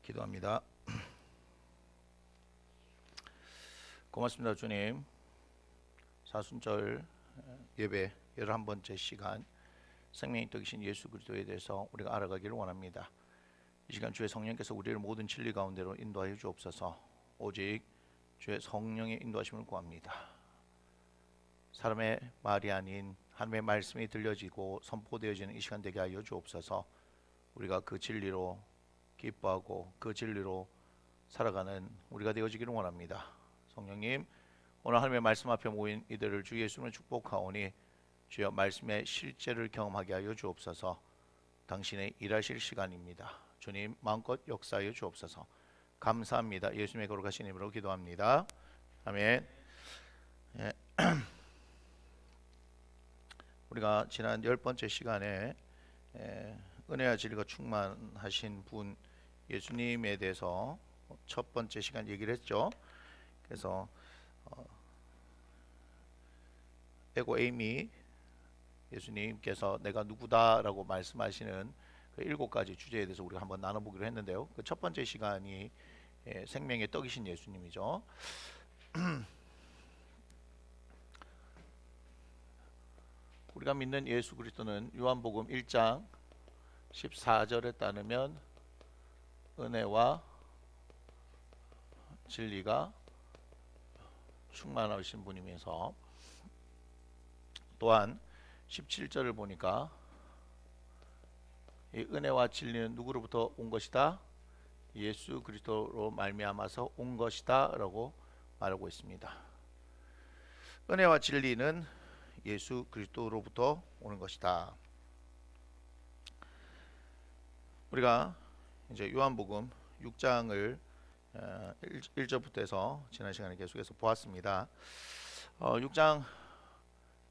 기도합니다. 고맙습니다, 주님. 사순절 예배 11번째 시간 생명의 떡이신 예수 그리스도에 대해서 우리가 알아가기를 원합니다. 이 시간 주의 성령께서 우리를 모든 진리 가운데로 인도하여 주옵소서. 오직 주의 성령의 인도하심을 구합니다. 사람의 말이 아닌 하나님의 말씀이 들려지고 선포되어지는 이 시간 되게 하여 주옵소서. 우리가 그 진리로 기뻐하고 그 진리로 살아가는 우리가 되어지기를 원합니다. 성령님, 오늘 하나님의 말씀 앞에 모인 이들을 주 예수님을 축복하오니 주여 말씀의 실제를 경험하게 하여 주옵소서. 당신의 일하실 시간입니다. 주님 마음껏 역사하여 주옵소서. 감사합니다. 예수님의 거룩하신 이름으로 기도합니다. 아멘. 예. 우리가 지난 10번째 시간에 은혜와 진리가 충만하신 분 예수님에 대해서 첫 번째 시간 얘기를 했죠. 그래서 에고 에이미 예수님께서 내가 누구다라고 말씀하시는 그 7가지 주제에 대해서 우리가 한번 나눠보기로 했는데요. 그 첫 번째 시간이 생명의 떡이신 예수님이죠. 우리가 믿는 예수 그리스도는 요한복음 1장 14절에 따르면 은혜와 진리가 충만하신 분이면서 또한 17절을 보니까 이 은혜와 진리는 누구로부터 온 것이다? 예수 그리스도로 말미암아서 온 것이다 라고 말하고 있습니다. 은혜와 진리는 예수 그리스도로부터 오는 것이다. 우리가 이제 요한복음 6장을 1절부터 해서 지난 시간에 계속해서 보았습니다. 6장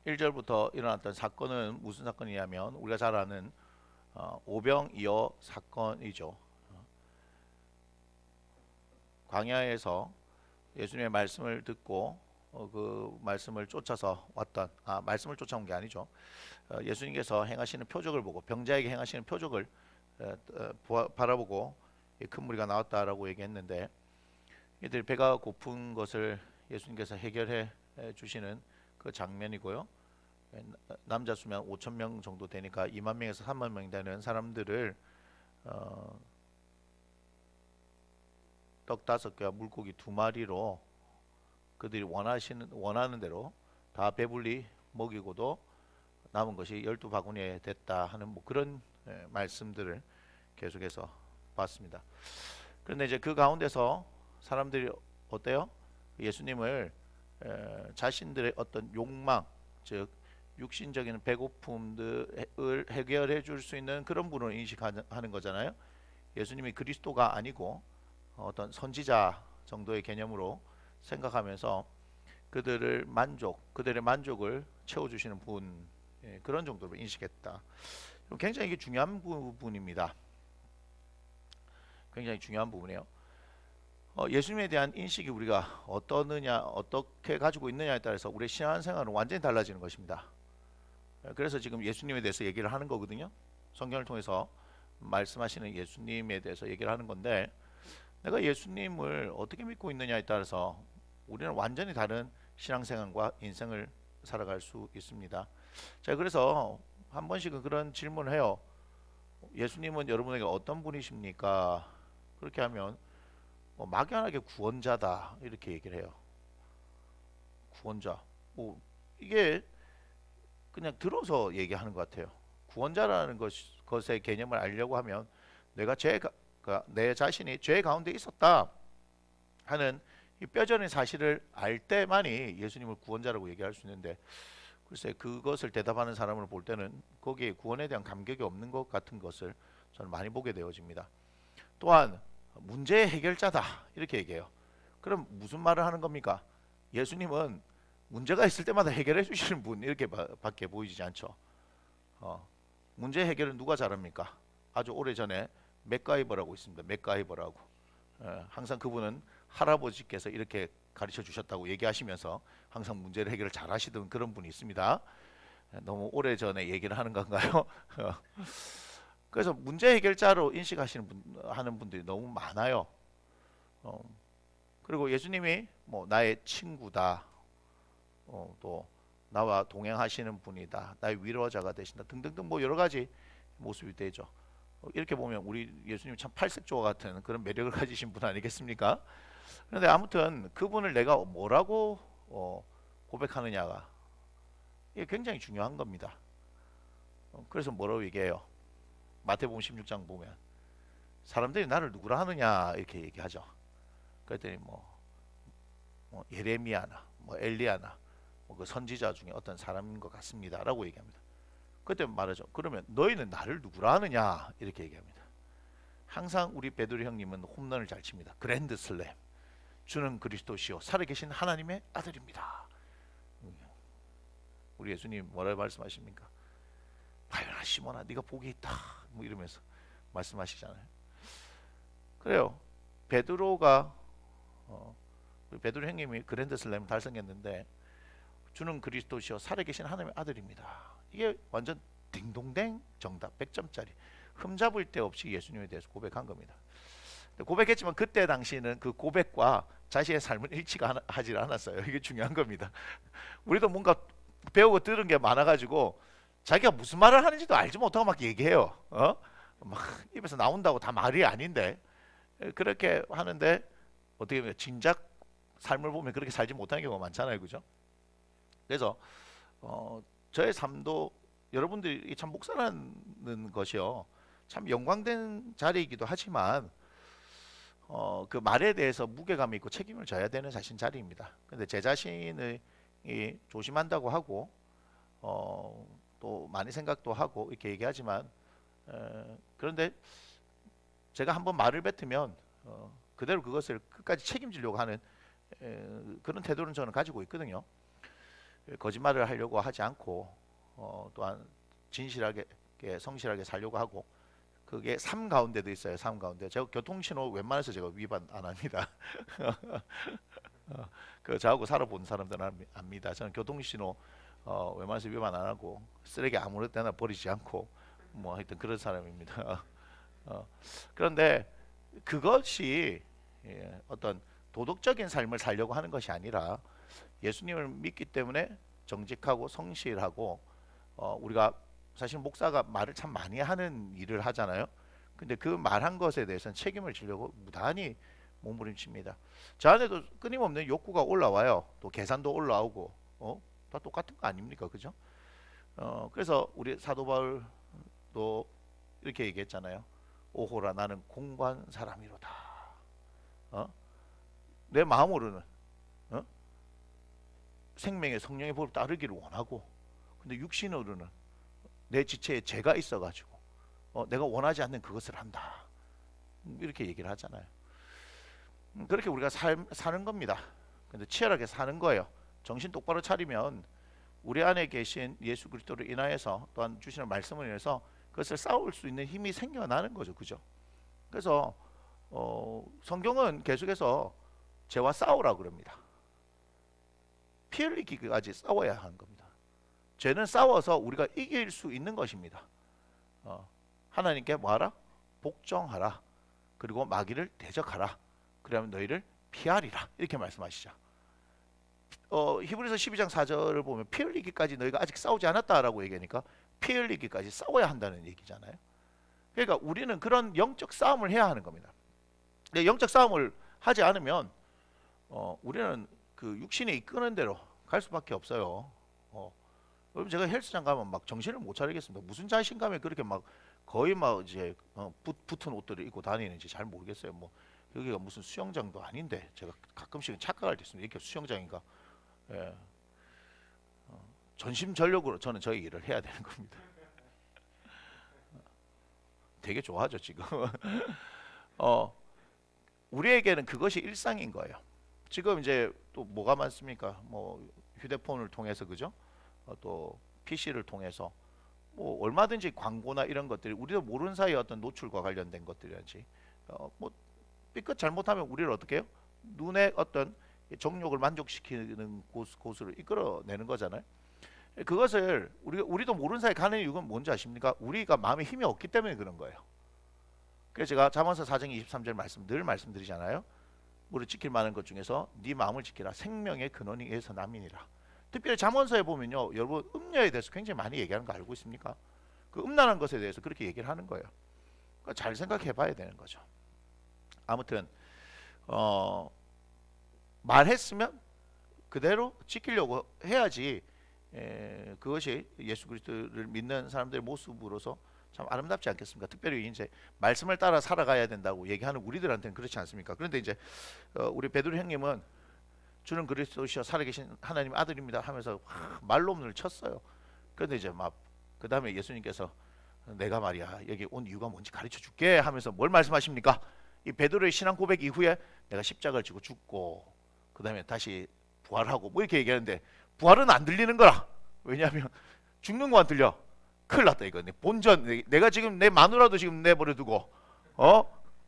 1절부터 일어났던 사건은 무슨 사건이냐면 우리가 잘 아는 오병이어 사건이죠. 광야에서 예수님의 말씀을 듣고 그 말씀을 쫓아서 왔던 말씀을 쫓아온 게 아니죠. 예수님께서 행하시는 표적을 보고 병자에게 행하시는 표적을 바라보고 큰 무리가 나왔다라고 얘기했는데 이들 배가 고픈 것을 예수님께서 해결해 주시는 그 장면이고요. 남자 수면 5,000명 정도 되니까 2만 명에서 3만 명 되는 사람들을 떡 5개와 물고기 2마리로 그들이 원하는 대로 다 배불리 먹이고도 남은 것이 12바구니에 됐다 하는 뭐 그런 말씀들을 계속해서 봤습니다. 그런데 이제 그 가운데서 사람들이 어때요? 예수님을 자신들의 어떤 욕망, 즉 육신적인 배고픔들을 해결해 줄 수 있는 그런 분으로 인식하는 거잖아요. 예수님이 그리스도가 아니고 어떤 선지자 정도의 개념으로 생각하면서 그들의 만족을 채워주시는 분, 그런 정도로 인식했다. 굉장히 이게 중요한 부분입니다. 굉장히 중요한 부분이에요. 예수님에 대한 인식이 우리가 어떻게 가지고 있느냐에 따라서 우리의 신앙생활은 완전히 달라지는 것입니다. 그래서 지금 예수님에 대해서 얘기를 하는 거거든요. 성경을 통해서 말씀하시는 예수님에 대해서 얘기를 하는 건데 내가 예수님을 어떻게 믿고 있느냐에 따라서 우리는 완전히 다른 신앙생활과 인생을 살아갈 수 있습니다. 자, 그래서 한 번씩은 그런 질문을 해요. 예수님은 여러분에게 어떤 분이십니까? 그렇게 하면 막연하게 구원자다 이렇게 얘기를 해요. 구원자. 뭐 이게 그냥 들어서 얘기하는 것 같아요. 구원자라는 것의 개념을 알려고 하면 내가 내 자신이 죄 가운데 있었다 하는 이 뼈저린 사실을 알 때만이 예수님을 구원자라고 얘기할 수 있는데 글쎄 그것을 대답하는 사람을 볼 때는 거기에 구원에 대한 감격이 없는 것 같은 것을 저는 많이 보게 되어집니다. 또한 문제의 해결자다 이렇게 얘기해요. 그럼 무슨 말을 하는 겁니까? 예수님은 문제가 있을 때마다 해결해 주시는 분 이렇게 밖에 보이지 않죠. 문제 해결은 누가 잘합니까? 아주 오래전에 맥가이버라고 있습니다. 맥가이버라고. 항상 그분은 할아버지께서 이렇게 가르쳐 주셨다고 얘기하시면서 항상 문제를 해결을 잘 하시던 그런 분이 있습니다. 너무 오래전에 얘기를 하는 건가요? 그래서 문제 해결자로 인식하시는 하는 분들이 너무 많아요. 어, 그리고 예수님이 뭐 나의 친구다, 또 나와 동행하시는 분이다, 나의 위로자가 되신다 등등등 뭐 여러 가지 모습이 되죠. 이렇게 보면 우리 예수님 참 팔색조와 같은 그런 매력을 가지신 분 아니겠습니까? 그런데 아무튼 그분을 내가 뭐라고 고백하느냐가 이게 굉장히 중요한 겁니다. 그래서 뭐라고 얘기해요? 마태복음 16장 보면 사람들이 나를 누구라 하느냐 이렇게 얘기하죠. 그랬더니 뭐 예레미야나 뭐 엘리야나 뭐 그 선지자 중에 어떤 사람인 것 같습니다라고 얘기합니다. 그때 말하죠. 그러면 너희는 나를 누구라 하느냐 이렇게 얘기합니다. 항상 우리 베드로 형님은 홈런을 잘 칩니다. 그랜드 슬램. 주는 그리스도시요 살아계신 하나님의 아들입니다. 우리 예수님 뭐라고 말씀하십니까? 바요나 시몬아 네가 복이 있다 뭐 이러면서 말씀하시잖아요. 그래요. 베드로가 베드로 형님이 그랜드 슬램 달성했는데 주는 그리스도시요 살아계신 하나님의 아들입니다. 이게 완전 딩동댕 정답 100점짜리 흠잡을 데 없이 예수님에 대해서 고백한 겁니다. 고백했지만 그때 당시는 그 고백과 자신의 삶은 일치가 하지 않았어요. 이게 중요한 겁니다. 우리도 뭔가 배우고 들은 게 많아가지고 자기가 무슨 말을 하는지도 알지 못하고 막 얘기해요. 막 입에서 나온다고 다 말이 아닌데 그렇게 하는데 어떻게 보면 진작 삶을 보면 그렇게 살지 못하는 경우가 많잖아요, 그죠? 그래서 저의 삶도 여러분들이 참 목사라는 것이요 참 영광된 자리이기도 하지만 그 말에 대해서 무게감이 있고 책임을 져야 되는 자신 자리입니다. 근데 제 자신을 조심한다고 하고 또 많이 생각도 하고 이렇게 얘기하지만 그런데 제가 한번 말을 뱉으면 그대로 그것을 끝까지 책임지려고 하는 그런 태도는 저는 가지고 있거든요. 거짓말을 하려고 하지 않고 또한 진실하게 성실하게 살려고 하고 그게 삶 가운데도 있어요. 삶 가운데 제가 교통신호 웬만해서 제가 위반 안 합니다. 그 저하고 살아본 사람들은 압니다. 저는 교통신호 웬만해서 위반 안 하고 쓰레기 아무런 데나 버리지 않고 뭐 하여튼 그런 사람입니다. 그런데 그것이 어떤 도덕적인 삶을 살려고 하는 것이 아니라 예수님을 믿기 때문에 정직하고 성실하고 우리가 사실 목사가 말을 참 많이 하는 일을 하잖아요. 근데 그 말한 것에 대해서는 책임을 지려고 무단히 몸부림칩니다. 저 안에도 끊임없는 욕구가 올라와요. 또 계산도 올라오고 다 똑같은 거 아닙니까? 그죠? 그래서 우리 사도 바울도 이렇게 얘기했잖아요. 오호라 나는 공고한 사람이로다. 내 마음으로는 생명의 성령의 법을 따르기를 원하고 근데 육신으로는 내 지체에 죄가 있어가지고 내가 원하지 않는 그것을 한다. 이렇게 얘기를 하잖아요. 그렇게 우리가 사는 겁니다. 근데 치열하게 사는 거예요. 정신 똑바로 차리면 우리 안에 계신 예수 그리스도를 인하여서 또한 주시는 말씀을 인해서 그것을 싸울 수 있는 힘이 생겨나는 거죠. 그죠? 그래서 성경은 계속해서 죄와 싸우라고 그럽니다. 피 흘리기까지 싸워야 하는 겁니다. 죄는 싸워서 우리가 이길 수 있는 것입니다. 하나님께 뭐하라? 복종하라. 그리고 마귀를 대적하라. 그러면 너희를 피하리라. 이렇게 말씀하시죠. 히브리서 12장 4절을 보면 피 흘리기까지 너희가 아직 싸우지 않았다라고 얘기하니까 피 흘리기까지 싸워야 한다는 얘기잖아요. 그러니까 우리는 그런 영적 싸움을 해야 하는 겁니다. 근데 영적 싸움을 하지 않으면 우리는 그 육신에 이끄는 대로 갈 수밖에 없어요. 여러분 제가 헬스장 가면 막 정신을 못 차리겠습니다. 무슨 자신감에 그렇게 막 거의 막 이제 붙은 옷들을 입고 다니는지 잘 모르겠어요. 뭐 여기가 무슨 수영장도 아닌데 제가 가끔씩은 착각할 때 있습니다. 이렇게 수영장인가? 예. 전심전력으로 저는 저희 일을 해야 되는 겁니다. 되게 좋아하죠 지금. 우리에게는 그것이 일상인 거예요. 지금 이제 또 뭐가 많습니까? 뭐 휴대폰을 통해서 그죠? 또 PC를 통해서 뭐 얼마든지 광고나 이런 것들이 우리도 모르는 사이에 어떤 노출과 관련된 것들이라든지 뭐 삐끗 잘못하면 우리를 어떻게 해요? 눈에 어떤 정욕을 만족시키는 곳으로 이끌어내는 거잖아요. 그것을 우리도 모르는 사이에 가는 이유가 뭔지 아십니까? 우리가 마음에 힘이 없기 때문에 그런 거예요. 그래서 제가 잠언서 4장 23절 말씀 늘 말씀드리잖아요. 우리 지킬 만한 것 중에서 네 마음을 지키라. 생명의 근원이 에서 남이니라. 특별히 잠언서에 보면요, 여러분 음녀에 대해서 굉장히 많이 얘기하는 거 알고 있습니까? 그 음란한 것에 대해서 그렇게 얘기를 하는 거예요. 그러니까 잘 생각해봐야 되는 거죠. 아무튼 말했으면 그대로 지키려고 해야지. 그것이 예수 그리스도를 믿는 사람들의 모습으로서 참 아름답지 않겠습니까? 특별히 이제 말씀을 따라 살아가야 된다고 얘기하는 우리들한테는 그렇지 않습니까? 그런데 이제 우리 베드로 형님은 주는 그리스도시여 살아계신 하나님 아들입니다 하면서 말로문을 쳤어요. 그런데 이제 막 그 다음에 예수님께서 내가 말이야 여기 온 이유가 뭔지 가르쳐 줄게 하면서 뭘 말씀하십니까? 이 베드로의 신앙 고백 이후에 내가 십자가를 지고 죽고 그 다음에 다시 부활하고 뭐 이렇게 얘기하는데 부활은 안 들리는 거라. 왜냐하면 죽는 거 안 들려. 큰일 났다 이거. 본전 내가 지금 내 마누라도 지금 내버려두고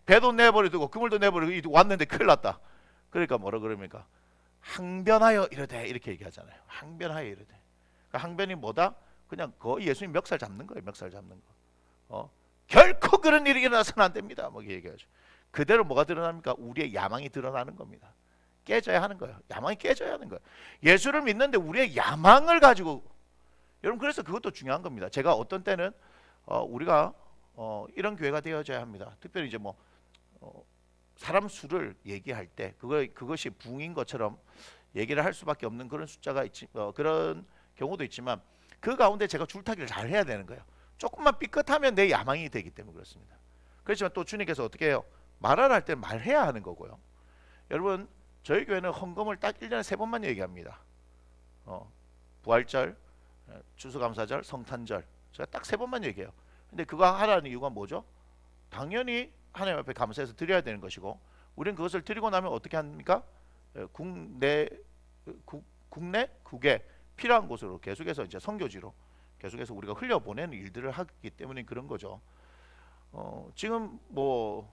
배도 내버려두고 그물도 내버리고 왔는데 큰일 났다. 그러니까 뭐라 그럽니까? 항변하여 이르되 이렇게 얘기하잖아요. 항변하여 이르되. 그러니까 항변이 뭐다? 그냥 거의 예수님 멱살 잡는 거예요. 멱살 잡는 거. 결코 그런 일이 일어나서는 안 됩니다. 뭐 얘기하죠. 그대로 뭐가 드러납니까? 우리의 야망이 드러나는 겁니다. 깨져야 하는 거예요. 야망이 깨져야 하는 거예요. 예수를 믿는데 우리의 야망을 가지고 여러분 그래서 그것도 중요한 겁니다. 제가 어떤 때는 우리가 이런 교회가 되어져야 합니다. 특별히 이제 뭐 사람 수를 얘기할 때 그것이 붕인 것처럼 얘기를 할 수밖에 없는 그런 숫자가 그런 경우도 있지만 그 가운데 제가 줄타기를 잘 해야 되는 거예요. 조금만 삐끗하면 내 야망이 되기 때문에 그렇습니다. 그렇지만 또 주님께서 어떻게 해요? 말을 할 때 말해야 하는 거고요. 여러분 저희 교회는 헌금을 딱 1년에 3번만 얘기합니다. 부활절, 추수감사절, 성탄절 제가 딱 3번만 얘기해요. 근데 그거 하라는 이유가 뭐죠? 당연히 하나님 앞에 감사해서 드려야 되는 것이고 우리는 그것을 드리고 나면 어떻게 합니까? 국외 필요한 곳으로 계속해서 이제 선교지로 계속해서 우리가 흘려보내는 일들을 하기 때문에 그런 거죠. 지금 뭐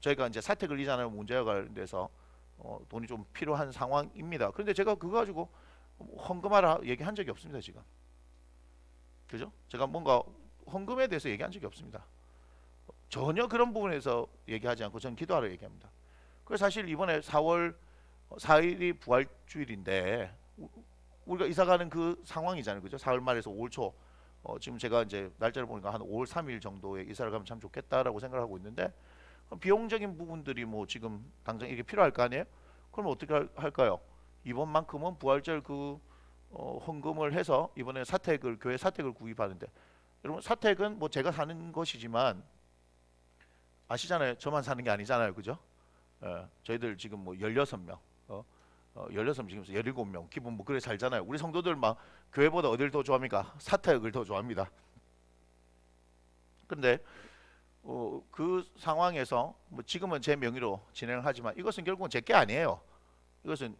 저희가 이제 사택을 이전하는 문제와 관련돼서 돈이 좀 필요한 상황입니다. 그런데 제가 그거 가지고 헌금하라 얘기한 적이 없습니다. 지금 그죠? 제가 뭔가 헌금에 대해서 얘기한 적이 없습니다. 전혀 그런 부분에서 얘기하지 않고 저는 기도하러 얘기합니다. 그래서 사실 이번에 4월 4일이 부활주일인데 우리가 이사가는 그 상황이잖아요. 그죠? 4월 말에서 5월 초 지금 제가 이제 날짜를 보니까 한 5월 3일 정도에 이사를 가면 참 좋겠다라고 생각하고 있는데 비용적인 부분들이 뭐 지금 당장 이게 필요할 거 아니에요? 그럼 어떻게 할까요? 이번만큼은 부활절 그 헌금을 해서 이번에 교회 사택을 구입하는데 여러분 사택은 뭐 제가 사는 것이지만 아시잖아요. 저만 사는 게 아니잖아요. 그죠? 저희들 지금 뭐 16명 16명 지금 17명 기본 뭐 그래 살잖아요. 우리 성도들 막 교회보다 어딜 더 좋아합니까? 사택을 더 좋아합니다. 근데 그 상황에서 뭐 지금은 제 명의로 진행을 하지만 이것은 결국은 제 게 아니에요. 이것은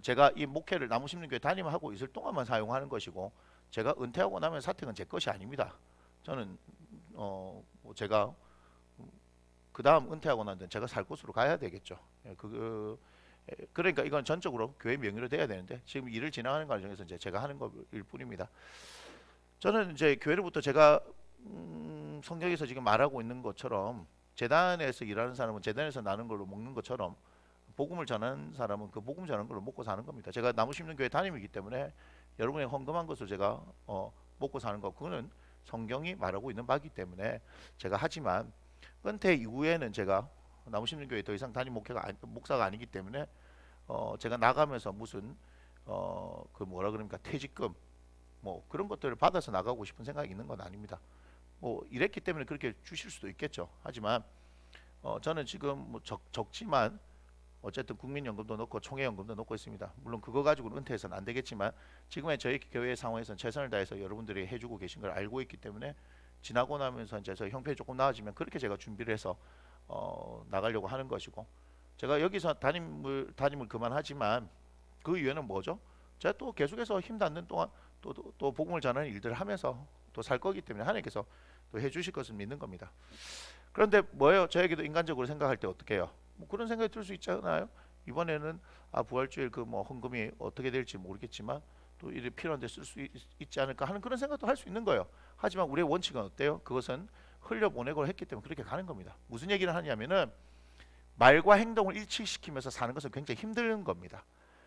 제가 이 목회를 나무심는교회 담임하고 있을 동안만 사용하는 것이고 제가 은퇴하고 나면 사택은 제 것이 아닙니다. 저는 뭐 제가 그 다음 은퇴하고 난 데는 제가 살 곳으로 가야 되겠죠. 그러니까 이건 전적으로 교회 명의로 돼야 되는데 지금 일을 진행하는 과정에서 이제 제가 하는 것일 뿐입니다. 저는 이제 교회로부터 제가 성경에서 지금 말하고 있는 것처럼 재단에서 일하는 사람은 재단에서 나는 걸로 먹는 것처럼 복음을 전하는 사람은 그 복음 전하는 걸로 먹고 사는 겁니다. 제가 나무심는교회 담임이기 때문에 여러분의 헌금한 것을 제가 먹고 사는 것 그거는 성경이 말하고 있는 바이기 때문에 제가 하지만 은퇴 이후에는 제가 나무심는교회 더 이상 담임 목사가 아니기 때문에 제가 나가면서 무슨 그 뭐라 그럽니까 퇴직금 뭐 그런 것들을 받아서 나가고 싶은 생각이 있는 건 아닙니다. 뭐 이랬기 때문에 그렇게 주실 수도 있겠죠. 하지만 저는 지금 뭐 적지만 어쨌든 국민연금도 넣고 총회연금도 넣고 있습니다. 물론 그거 가지고 은퇴해서는 안 되겠지만 지금의 저희 교회 상황에서는 최선을 다해서 여러분들이 해주고 계신 걸 알고 있기 때문에 지나고 나면서 이제 저 형편이 조금 나아지면 그렇게 제가 준비를 해서 나가려고 하는 것이고 제가 여기서 담임을 그만하지만 그 이유는 뭐죠? 제가 또 계속해서 힘 닿는 동안 또 복음을 전하는 일들을 하면서 또 살 거기 때문에 하나님께서 또 해주실 것을 믿는 겁니다. 그런데 뭐예요? 저에게도 인간적으로 생각할 때 어떻게 해요? 뭐 그런 생각이 들 수 있잖아요. 이번에는 부활주일 그 뭐 헌금이 어떻게 될지 모르겠지만 또 이래 필요한데 쓸 수 있지 않을까 하는 그런 생각도 할 수 있는 거예요. 하지만 우리의 원칙은 어때요? 그것은 흘려보내고 했기 때문에 그렇게 가는 겁니다. 무슨 얘기를 하냐면은 말과 행동을 일치시키면서 사는 것은 굉장히 힘든 겁니다.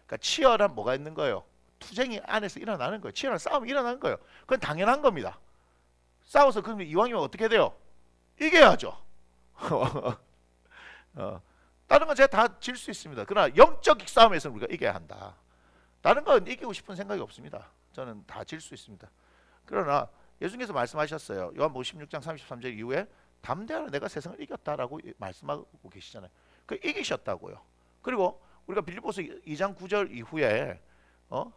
그러니까 치열한 뭐가 있는 거예요? 투쟁이 안에서 일어나는 거예요. 치열한 싸움이 일어나는 거예요. 그건 당연한 겁니다. 싸워서 그러면 이왕이면 어떻게 돼요? 이겨야죠. 다른 건 제가 다 질 수 있습니다. 그러나 영적 싸움에서는 우리가 이겨야 한다. 다른 건 이기고 싶은 생각이 없습니다. 저는 다 질 수 있습니다. 그러나 예수님께서 말씀하셨어요. 요한복음 16장 33절 이후에 담대하라 내가 세상을 이겼다라고 말씀하고 계시잖아요. 그 이기셨다고요. 그리고 우리가 빌립보서 2장 9절 이후에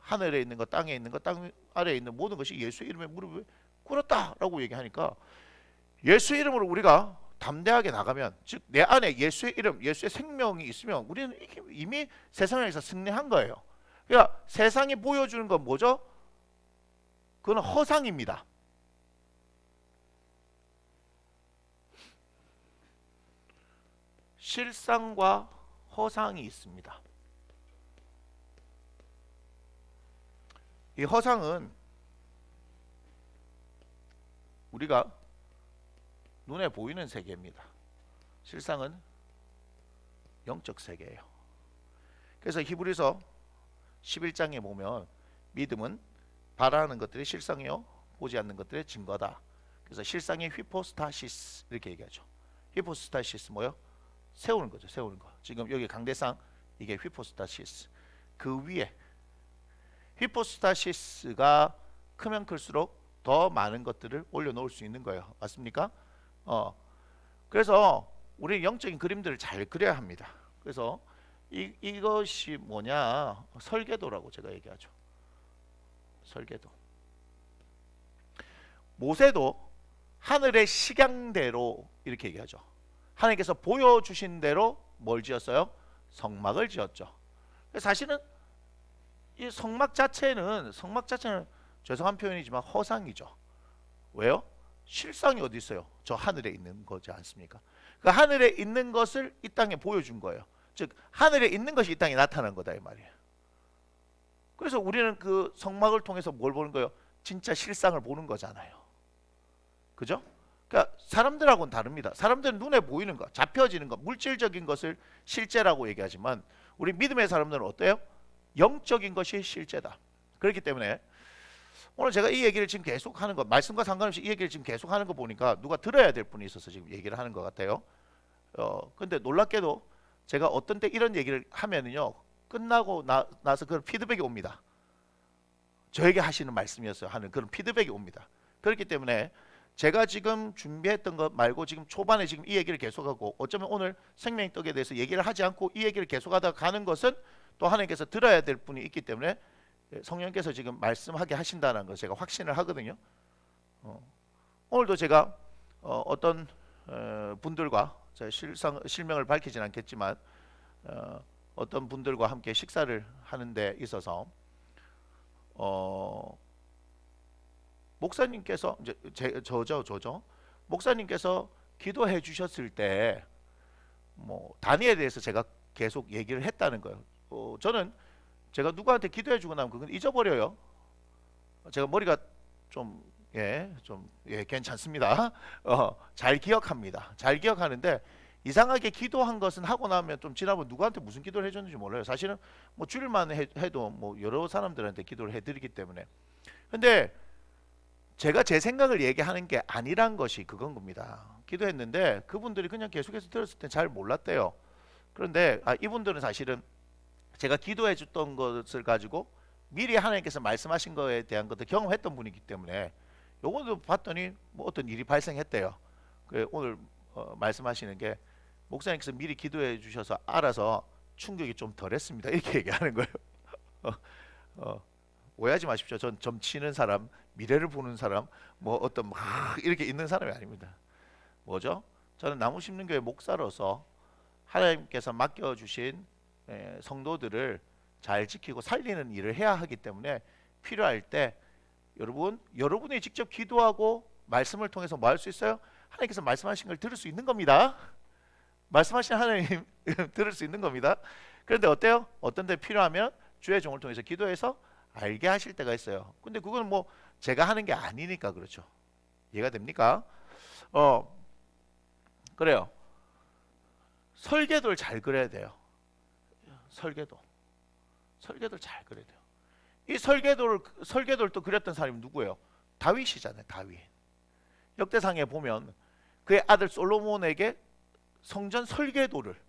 하늘에 있는 것, 땅에 있는 것, 땅 아래에 있는 모든 것이 예수의 이름에 무릎을 꿇었다라고 얘기하니까 예수의 이름으로 우리가 담대하게 나가면, 즉 내 안에 예수의 이름, 예수의 생명이 있으면 우리는 이미 세상에서 승리한 거예요. 그러니까 세상이 보여주는 건 뭐죠? 그건 허상입니다. 실상과 허상이 있습니다. 이 허상은 우리가 눈에 보이는 세계입니다. 실상은 영적 세계예요. 그래서 히브리서 11장에 보면 믿음은 바라는 것들이 실상이요 보지 않는 것들의 증거다. 그래서 실상의 휘포스타시스 이렇게 얘기하죠. 휘포스타시스 뭐요? 세우는 거죠. 세우는 거. 지금 여기 강대상 이게 휘포스타시스. 그 위에 휘포스타시스가 크면 클수록 더 많은 것들을 올려놓을 수 있는 거예요. 맞습니까? 그래서 우리 영적인 그림들을 잘 그려야 합니다. 그래서 이것이 뭐냐? 설계도라고 제가 얘기하죠. 설계도. 모세도 하늘의 식양대로 이렇게 얘기하죠. 하나님께서 보여주신 대로 뭘 지었어요? 성막을 지었죠. 사실은 이 성막 자체는 죄송한 표현이지만 허상이죠. 왜요? 실상이 어디 있어요? 저 하늘에 있는 거지 않습니까? 그 하늘에 있는 것을 이 땅에 보여준 거예요. 즉 하늘에 있는 것이 이 땅에 나타난 거다 이 말이에요. 그래서 우리는 그 성막을 통해서 뭘 보는 거예요? 진짜 실상을 보는 거잖아요. 그죠? 그러니까 사람들하고는 다릅니다. 사람들은 눈에 보이는 것, 잡혀지는 것, 물질적인 것을 실제라고 얘기하지만 우리 믿음의 사람들은 어때요? 영적인 것이 실제다. 그렇기 때문에 오늘 제가 이 얘기를 지금 계속 하는 거, 말씀과 상관없이 이 얘기를 지금 계속 하는 거 보니까 누가 들어야 될 분이 있어서 지금 얘기를 하는 것 같아요. 근데 놀랍게도 제가 어떤 때 이런 얘기를 하면은요, 끝나고 나서 그런 피드백이 옵니다. 저에게 하시는 말씀이었어요 하는 그런 피드백이 옵니다. 그렇기 때문에 제가 지금 준비했던 것 말고 지금 초반에 지금 이 얘기를 계속하고 어쩌면 오늘 생명의 떡에 대해서 얘기를 하지 않고 이 얘기를 계속하다가 가는 것은 또 하나님께서 들어야 될 분이 있기 때문에 성령께서 지금 말씀하게 하신다는 걸 제가 확신을 하거든요. 오늘도 제가 어떤 분들과 제가 실명을 밝히진 않겠지만 어떤 분들과 함께 식사를 하는 데 있어서 목사님께서 이제 저죠. 목사님께서 기도해 주셨을 때 뭐 다니엘에 대해서 제가 계속 얘기를 했다는 거예요. 저는 제가 누구한테 기도해 주고 나면 그건 잊어버려요. 제가 머리가 좀 괜찮습니다. 잘 기억합니다. 잘 기억하는데 이상하게 기도한 것은 하고 나면 좀 지나면 누구한테 무슨 기도를 해줬는지 몰라요. 사실은 뭐 주일만 해도 뭐 여러 사람들한테 기도를 해드리기 때문에. 근데 제가 제 생각을 얘기하는 게 아니란 것이 그건 겁니다. 기도했는데 그분들이 그냥 계속해서 들었을 때 잘 몰랐대요. 그런데 이분들은 사실은 제가 기도해 줬던 것을 가지고 미리 하나님께서 말씀하신 거에 대한 것을 경험했던 분이기 때문에 요것도 봤더니 뭐 어떤 일이 발생했대요. 오늘 말씀하시는 게 목사님께서 미리 기도해 주셔서 알아서 충격이 좀 덜했습니다. 이렇게 얘기하는 거예요. 오해하지 마십시오. 전 점치는 사람, 미래를 보는 사람, 뭐 어떤 막 이렇게 있는 사람이 아닙니다. 뭐죠? 저는 나무 심는 교회 목사로서 하나님께서 맡겨주신 성도들을 잘 지키고 살리는 일을 해야 하기 때문에 필요할 때 여러분이 직접 기도하고 말씀을 통해서 뭐 할 수 있어요? 하나님께서 말씀하신 걸 들을 수 있는 겁니다. 말씀하신 하나님 들을 수 있는 겁니다. 그런데 어때요? 어떤 데 필요하면 주의 종을 통해서 기도해서 알게 하실 때가 있어요. 근데 그건 뭐 제가 하는 게 아니니까 그렇죠. 이해가 됩니까? 그래요. 설계도를 잘 그려야 돼요. 설계도를 잘 그려야 돼요. 이 설계도를 또 그렸던 사람이 누구예요? 다윗이잖아요. 다윗. 역대상에 보면 그의 아들 솔로몬에게 성전 설계도를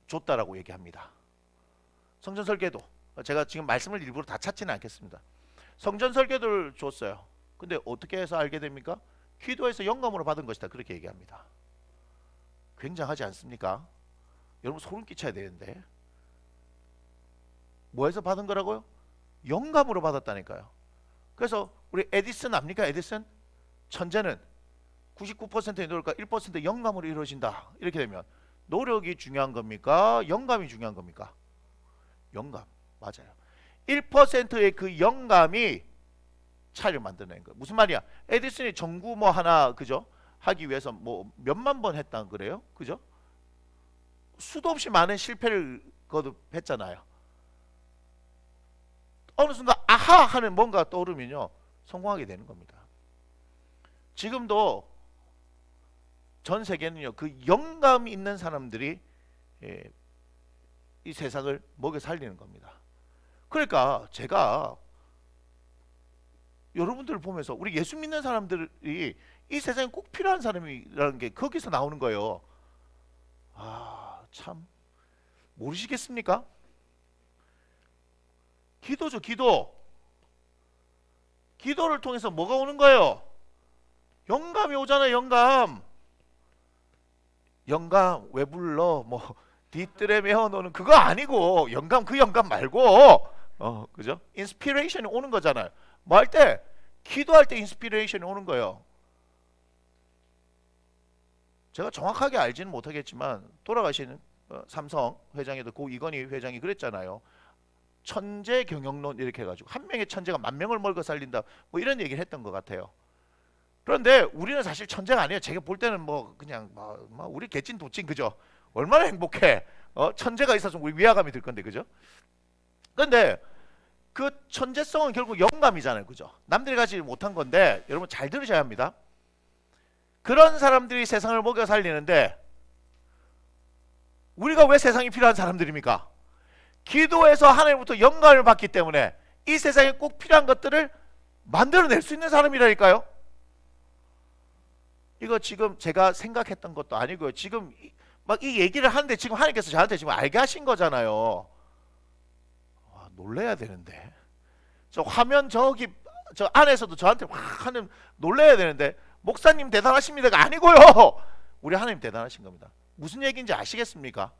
줬다라고 얘기합니다. 성전 설계도. 제가 지금 말씀을 일부러 다 찾지는 않겠습니다. 성전 설계도를 줬어요. 근데 어떻게 해서 알게 됩니까? 기도에서 영감으로 받은 것이다. 그렇게 얘기합니다. 굉장하지 않습니까? 여러분 소름 끼쳐야 되는데. 뭐에서 받은 거라고요? 영감으로 받았다니까요. 그래서 우리 에디슨 압니까? 에디슨? 천재는 99%의 노력과 1% 영감으로 이루어진다. 이렇게 되면 노력이 중요한 겁니까? 영감이 중요한 겁니까? 영감. 맞아요. 1%의 그 영감이 차를 만들어낸 거예요. 무슨 말이야? 에디슨이 전구 뭐 하나 그죠? 하기 위해서 뭐 몇만 번 했다 그래요? 그죠? 수도 없이 많은 실패를 거듭했잖아요. 어느 순간 아하 하는 뭔가 떠오르면요 성공하게 되는 겁니다. 지금도 전 세계는요 그 영감 있는 사람들이 이 세상을 먹여 살리는 겁니다. 그러니까 제가 여러분들을 보면서 우리 예수 믿는 사람들이 이 세상에 꼭 필요한 사람이라는 게 거기서 나오는 거예요. 아, 참 모르시겠습니까? 기도죠, 기도. 기도를 통해서 뭐가 오는 거예요? 영감이 오잖아요, 영감. 영감 왜 불러? 뭐 뒤뜰에 메어놓는 그거 아니고 영감 그 영감 말고 그죠? 인스피레이션이 오는 거잖아요. 뭐 할 때? 기도할 때 인스피레이션이 오는 거예요. 제가 정확하게 알지는 못하겠지만 돌아가신 삼성 회장에도 고 이건희 회장이 그랬잖아요. 천재 경영론 이렇게 해가지고 한 명의 천재가 만 명을 먹여 살린다 뭐 이런 얘기를 했던 것 같아요. 그런데 우리는 사실 천재가 아니에요. 제가 볼 때는 뭐 그냥 뭐 우리 개찐 도찐 그죠? 얼마나 행복해. 천재가 있어서 우리 위화감이 들 건데 그죠? 그런데 그 천재성은 결국 영감이잖아요. 그죠? 남들이 가지 못한 건데 여러분 잘 들으셔야 합니다. 그런 사람들이 세상을 먹여 살리는데 우리가 왜 세상이 필요한 사람들입니까? 기도에서 하나님부터 영감을 받기 때문에 이 세상에 꼭 필요한 것들을 만들어낼 수 있는 사람이라니까요. 이거 지금 제가 생각했던 것도 아니고요. 지금 막 이 얘기를 하는데 지금 하나님께서 저한테 지금 알게 하신 거잖아요. 놀래야 되는데 저 화면 저기 저 안에서도 저한테 확 하는 놀래야 되는데 목사님 대단하십니다가 아니고요. 우리 하나님 대단하신 겁니다. 무슨 얘기인지 아시겠습니까?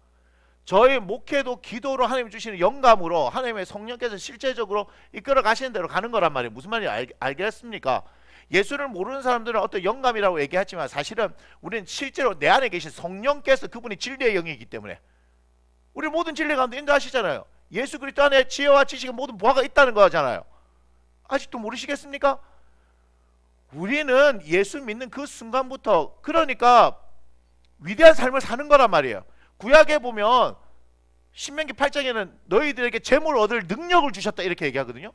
저희 목회도 기도로 하나님 주시는 영감으로 하나님의 성령께서 실제적으로 이끌어 가시는 대로 가는 거란 말이에요. 무슨 말인지 알겠습니까? 예수를 모르는 사람들은 어떤 영감이라고 얘기하지만 사실은 우리는 실제로 내 안에 계신 성령께서 그분이 진리의 영이기 때문에 우리 모든 진리 가운데 인도하시잖아요. 예수 그리스도 안에 지혜와 지식의 모든 보화가 있다는 거잖아요. 아직도 모르시겠습니까? 우리는 예수 믿는 그 순간부터 그러니까 위대한 삶을 사는 거란 말이에요. 구약에 보면 신명기 8장에는 너희들에게 재물을 얻을 능력을 주셨다 이렇게 얘기하거든요.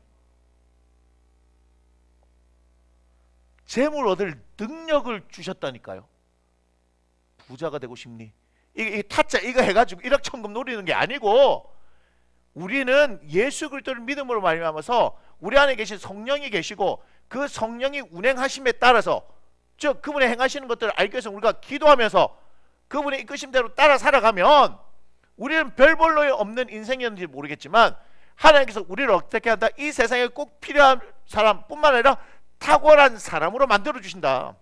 재물 얻을 능력을 주셨다니까요. 부자가 되고 싶니? 이게 타짜 이거 해가지고 일확천금 노리는 게 아니고 우리는 예수 그리스도를 믿음으로 말미암아서 우리 안에 계신 성령이 계시고 그 성령이 운행하심에 따라서 즉 그분의 행하시는 것들을 알기 위해서 우리가 기도하면서 그분의 이끄심대로 따라 살아가면 우리는 별 볼로에 없는 인생이었는지 모르겠지만 하나님께서 우리를 어떻게 한다? 이 세상에 꼭 필요한 사람뿐만 아니라 탁월한 사람으로 만들어 주신다.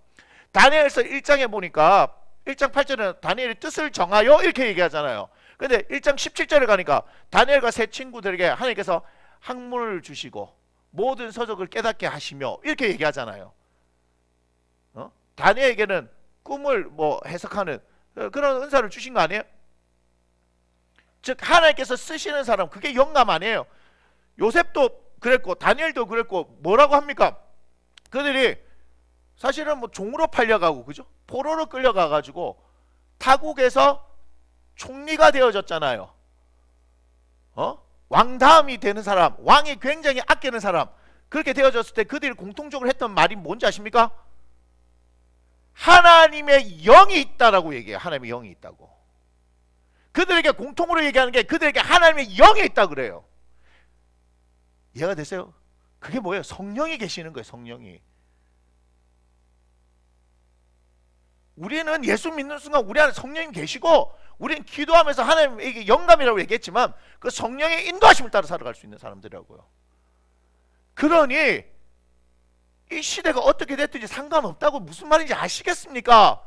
다니엘서 1장에 보니까 1장 8절에는 다니엘의 뜻을 정하여 이렇게 얘기하잖아요. 근데 1장 17절에 가니까 다니엘과 세 친구들에게 하나님께서 학문을 주시고 모든 서적을 깨닫게 하시며 이렇게 얘기하잖아요. 다니엘에게는 꿈을 뭐 해석하는 그런 은사를 주신 거 아니에요? 즉 하나님께서 쓰시는 사람 그게 영감 아니에요. 요셉도 그랬고 다니엘도 그랬고 뭐라고 합니까? 그들이 사실은 뭐 종으로 팔려가고 그죠? 포로로 끌려가가지고 타국에서 총리가 되어졌잖아요. 왕 다음이 되는 사람, 왕이 굉장히 아끼는 사람, 그렇게 되어졌을 때 그들이 공통적으로 했던 말이 뭔지 아십니까? 하나님의 영이 있다라고 얘기해요. 하나님의 영이 있다고. 그들에게 공통으로 얘기하는 게 그들에게 하나님의 영이 있다 그래요. 이해가 되세요? 그게 뭐예요? 성령이 계시는 거예요. 성령이. 우리는 예수 믿는 순간 우리 안에 성령이 계시고, 우리는 기도하면서 하나님에게 영감이라고 얘기했지만 그 성령의 인도하심을 따라 살아갈 수 있는 사람들이라고요. 그러니 이 시대가 어떻게 됐든지 상관없다고 무슨 말인지 아시겠습니까?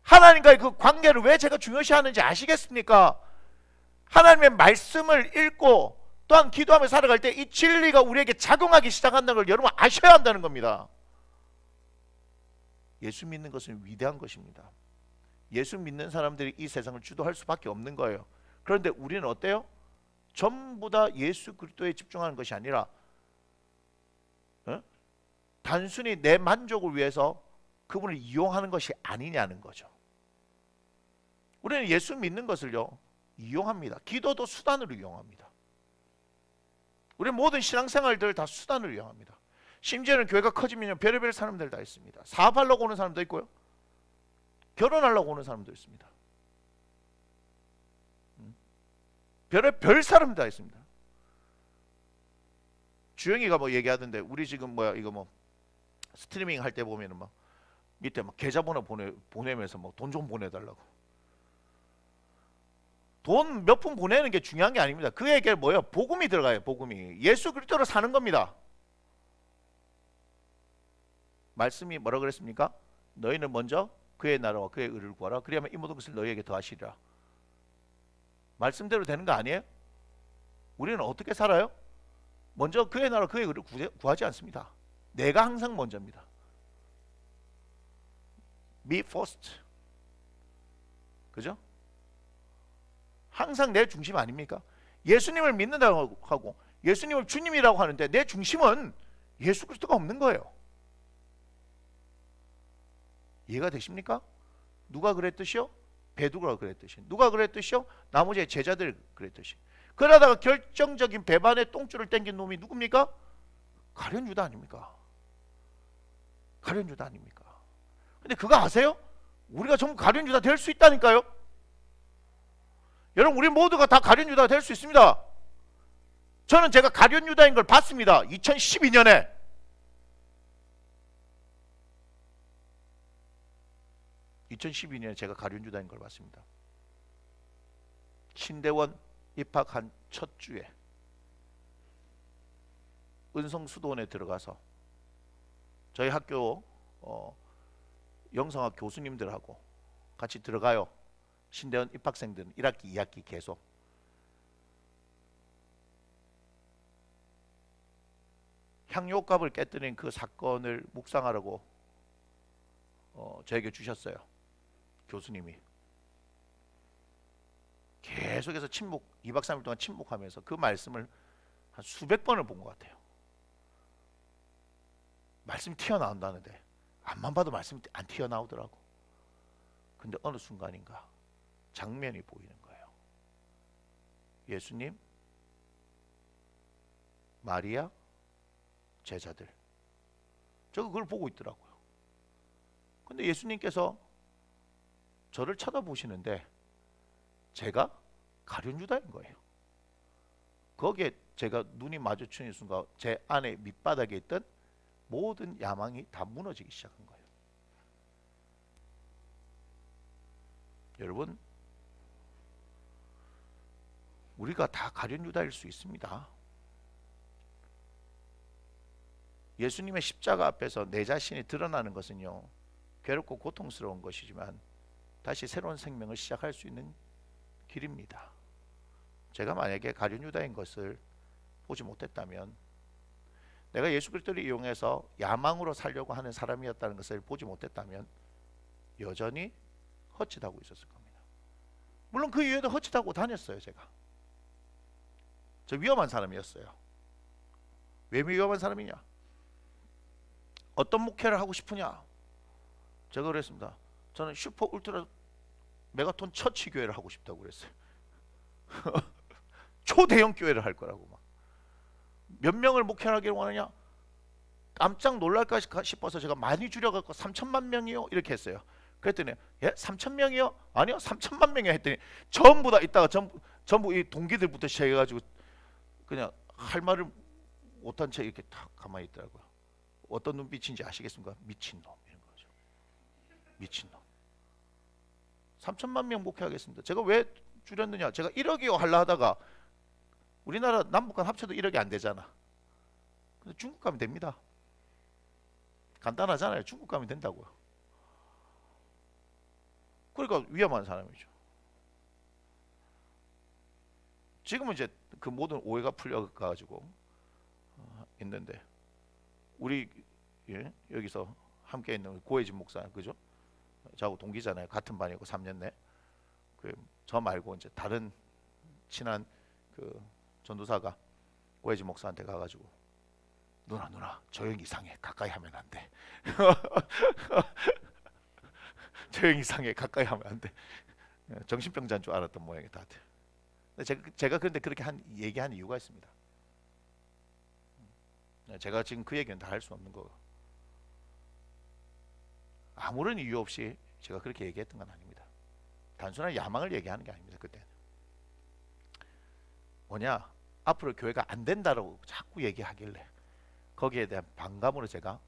하나님과의 그 관계를 왜 제가 중요시하는지 아시겠습니까? 하나님의 말씀을 읽고 또한 기도하며 살아갈 때 이 진리가 우리에게 작용하기 시작한다는 걸 여러분 아셔야 한다는 겁니다. 예수 믿는 것은 위대한 것입니다. 예수 믿는 사람들이 이 세상을 주도할 수밖에 없는 거예요. 그런데 우리는 어때요? 전부 다 예수 그리스도에 집중하는 것이 아니라 단순히 내 만족을 위해서 그분을 이용하는 것이 아니냐는 거죠. 우리는 예수 믿는 것을요 이용합니다. 기도도 수단으로 이용합니다. 우리 모든 신앙생활들 다 수단으로 이용합니다. 심지어는 교회가 커지면 별의별 사람들 다 있습니다. 사업하려고 오는 사람도 있고요, 결혼하려고 오는 사람도 있습니다. 별의별 사람들 다 있습니다. 주영이가 뭐 얘기하던데, 우리 지금 이거 뭐 스트리밍 할 때 보면은 막 밑에 막 계좌번호 보내면서 뭐 돈 좀 보내달라고. 돈 몇 푼 보내는 게 중요한 게 아닙니다. 그에게 뭐예요? 복음이 들어가요. 복음이. 예수 그리스도로 사는 겁니다. 말씀이 뭐라 그랬습니까? 너희는 먼저 그의 나라와 그의 의를 구하라. 그리하면 이 모든 것을 너희에게 더하시리라. 말씀대로 되는 거 아니에요? 우리는 어떻게 살아요? 먼저 그의 나라 그의 의를 구하지 않습니다. 내가 항상 먼저입니다. Me first. 그죠? 항상 내 중심 아닙니까? 예수님을 믿는다고 하고 예수님을 주님이라고 하는데 내 중심은 예수 그리스도가 없는 거예요. 이해가 되십니까? 누가 그랬듯이요? 베드로가 그랬듯이. 누가 그랬듯이요? 나머지 제자들 그랬듯이. 그러다가 결정적인 배반의 똥줄을 땡긴 놈이 누굽니까? 가룟 유다 아닙니까? 가룟 유다 아닙니까? 근데 그거 아세요? 우리가 전부 가룟 유다 될 수 있다니까요. 여러분, 우리 모두가 다 가룟 유다가 될 수 있습니다. 저는 제가 가룟 유다인 걸 봤습니다. 2012년에. 제가 가룟 유다인 걸 봤습니다. 신대원 입학한 첫 주에 은성수도원에 들어가서 저희 학교 영성학 교수님들하고 같이 들어가요. 신대원 입학생들은 1학기, 2학기 계속. 향료값을 깨뜨린 그 사건을 묵상하라고 저에게 주셨어요. 교수님이. 계속해서 2박 3일 동안 침묵하면서 그 말씀을 한 수백 번을 본 것 같아요. 말씀이 튀어나온다는데 앞만 봐도 말씀이 안 튀어나오더라고. 근데 어느 순간인가 장면이 보이는 거예요. 예수님, 마리아, 제자들. 저거 그걸 보고 있더라고요. 근데 예수님께서 저를 쳐다보시는데 제가 가룟 유다인 거예요. 거기에 제가 눈이 마주치는 순간 제 안에 밑바닥에 있던 모든 야망이 다 무너지기 시작한 거예요. 여러분, 우리가 다 가룟 유다일 수 있습니다. 예수님의 십자가 앞에서 내 자신이 드러나는 것은요, 괴롭고 고통스러운 것이지만 다시 새로운 생명을 시작할 수 있는 길입니다. 제가 만약에 가룟 유다인 것을 보지 못했다면, 내가 예수 그리스도를 이용해서 야망으로 살려고 하는 사람이었다는 것을 보지 못했다면 여전히 헛짓하고 있었을 겁니다. 물론 그 이후에도 헛짓하고 다녔어요. 제가. 저 위험한 사람이었어요. 왜 위험한 사람이냐? 어떤 목회를 하고 싶으냐? 제가 그랬습니다. 저는 슈퍼 울트라 메가톤 처치 교회를 하고 싶다고 그랬어요. 초대형 교회를 할 거라고. 막 몇 명을 목회하기를 원하냐? 깜짝 놀랄까 싶어서 제가 많이 줄여갖고 3천만 명이요 이렇게 했어요. 그랬더니 예? 3천 명이요? 아니요 3천만 명이요 했더니 전부 다 있다가 전부 이 동기들부터 시작해가지고 그냥 할 말을 못한 채 이렇게 탁 가만히 있더라고요. 어떤 눈빛인지 아시겠습니까? 미친놈 이런 거죠. 미친놈. 3천만 명 목회하겠습니다. 제가 왜 줄였느냐? 제가 1억이요 하려 하다가 우리나라 남북한 합쳐도 1억이 안 되잖아. 근데 중국 가면 됩니다. 간단하잖아요. 중국 가면 된다고요. 그러니까 위험한 사람이죠. 지금은 이제 그 모든 오해가 풀려가지고 있는데 우리 여기서 함께 있는 고혜진 목사 그죠? 저하고 동기잖아요. 같은 반이고 3년 내. 저 말고 이제 다른 친한 그 전도사가 고혜진 목사한테 가가지고 누나 저 형 이상해 가까이 하면 안 돼. 저 형 이상해 가까이 하면 안 돼. 정신병자인 줄 알았던 모양이 다들. 제가 그런데 그렇게 얘기한 이유가 있습니다. 제가 지금 그 얘기는 다 할 수 없는 거. 아무런 이유 없이 제가 그렇게 얘기했던 건 아닙니다. 단순한 야망을 얘기하는 게 아닙니다. 그때 뭐냐 앞으로 교회가 안 된다라고 자꾸 얘기하길래 거기에 대한 반감으로 제가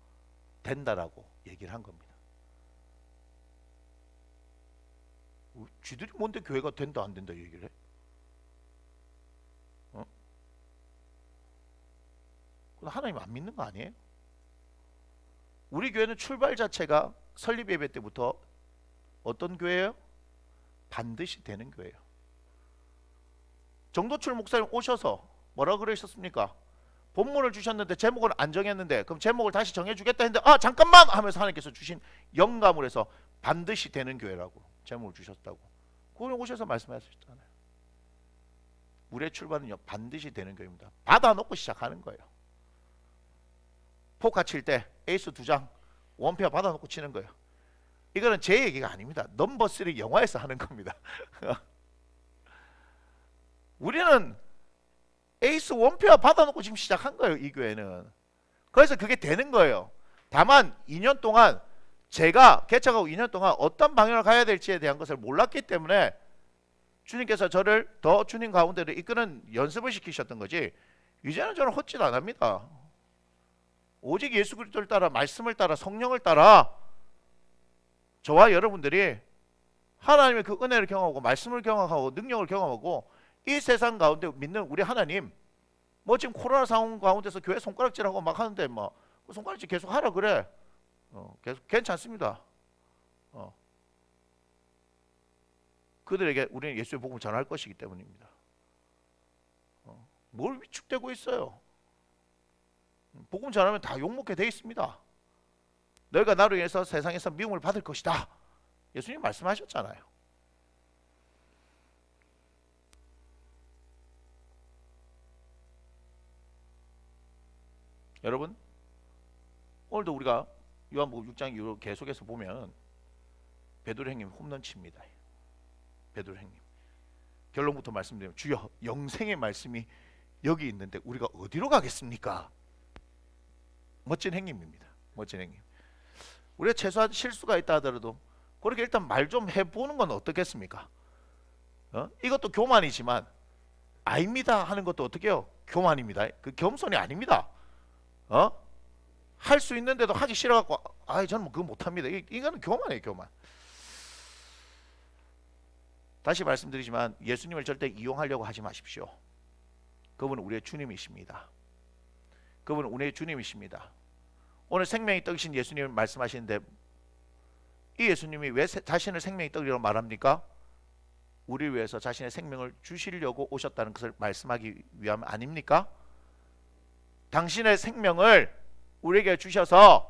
된다라고 얘기를 한 겁니다. 쥐들이 뭔데 교회가 된다 안 된다 얘기를 해? 하나님 안 믿는 거 아니에요? 우리 교회는 출발 자체가 설립 예배 때부터 어떤 교회예요? 반드시 되는 교회예요. 정도출 목사님 오셔서 뭐라 그러셨습니까? 본문을 주셨는데 제목을 안 정했는데 그럼 제목을 다시 정해주겠다 했는데 아 잠깐만 하면서 하나님께서 주신 영감을 해서 반드시 되는 교회라고 제목을 주셨다고 그걸 오셔서 말씀하셨잖아요. 우리의 출발은요 반드시 되는 교회입니다. 받아놓고 시작하는 거예요. 포카 칠 때 에이스 2장 원페어 받아놓고 치는 거예요. 이거는 제 얘기가 아닙니다. 넘버 3 영화에서 하는 겁니다. 우리는 에이스 원페어 받아놓고 지금 시작한 거예요. 이 교회는. 그래서 그게 되는 거예요. 다만 2년 동안 제가 개척하고 2년 동안 어떤 방향을 가야 될지에 대한 것을 몰랐기 때문에 주님께서 저를 더 주님 가운데로 이끄는 연습을 시키셨던 거지 이제는 저는 헛짓 안 합니다. 오직 예수 그리스도를 따라 말씀을 따라 성령을 따라 저와 여러분들이 하나님의 그 은혜를 경험하고 말씀을 경험하고 능력을 경험하고 이 세상 가운데 믿는 우리 하나님 뭐 지금 코로나 상황 가운데서 교회 손가락질하고 막 하는데 뭐 손가락질 계속 하라 그래. 계속 괜찮습니다. 그들에게 우리는 예수의 복음을 전할 것이기 때문입니다. 뭘 위축되고 있어요? 복음 전하면 다 욕먹게 돼 있습니다. 너희가 나로 인해서 세상에서 미움을 받을 것이다. 예수님 말씀하셨잖아요. 여러분 오늘도 우리가 요한복음 6장 이후로 계속해서 보면 베드로 형님 홈런 칩니다. 베드로 형님 결론부터 말씀드리면 주여 영생의 말씀이 여기 있는데 우리가 어디로 가겠습니까? 멋진 행님입니다. 멋진 행님. 우리가 최소한 실수가 있다 하더라도 그렇게 일단 말 좀 해보는 건 어떻겠습니까? 이것도 교만이지만 아닙니다 하는 것도 어떻게 해요? 교만입니다. 그 겸손이 아닙니다. 할 수 있는데도 하기 싫어갖고 저는 그거 못합니다. 이거는 교만이에요. 교만. 다시 말씀드리지만 예수님을 절대 이용하려고 하지 마십시오. 그분은 우리의 주님이십니다. 그분은 우리의 주님이십니다. 오늘 생명의 떡이신 예수님을 말씀하시는데 이 예수님이 왜 자신을 생명의 떡이라고 말합니까? 우리를 위해서 자신의 생명을 주시려고 오셨다는 것을 말씀하기 위함 아닙니까? 당신의 생명을 우리에게 주셔서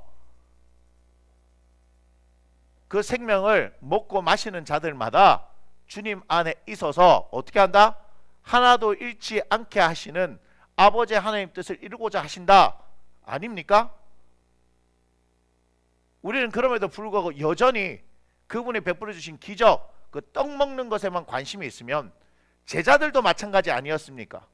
그 생명을 먹고 마시는 자들마다 주님 안에 있어서 어떻게 한다? 하나도 잃지 않게 하시는 아버지 하나님 뜻을 이루고자 하신다 아닙니까? 우리는 그럼에도 불구하고 여전히 그분이 베풀어 주신 기적 그 떡 먹는 것에만 관심이 있으면 제자들도 마찬가지 아니었습니까?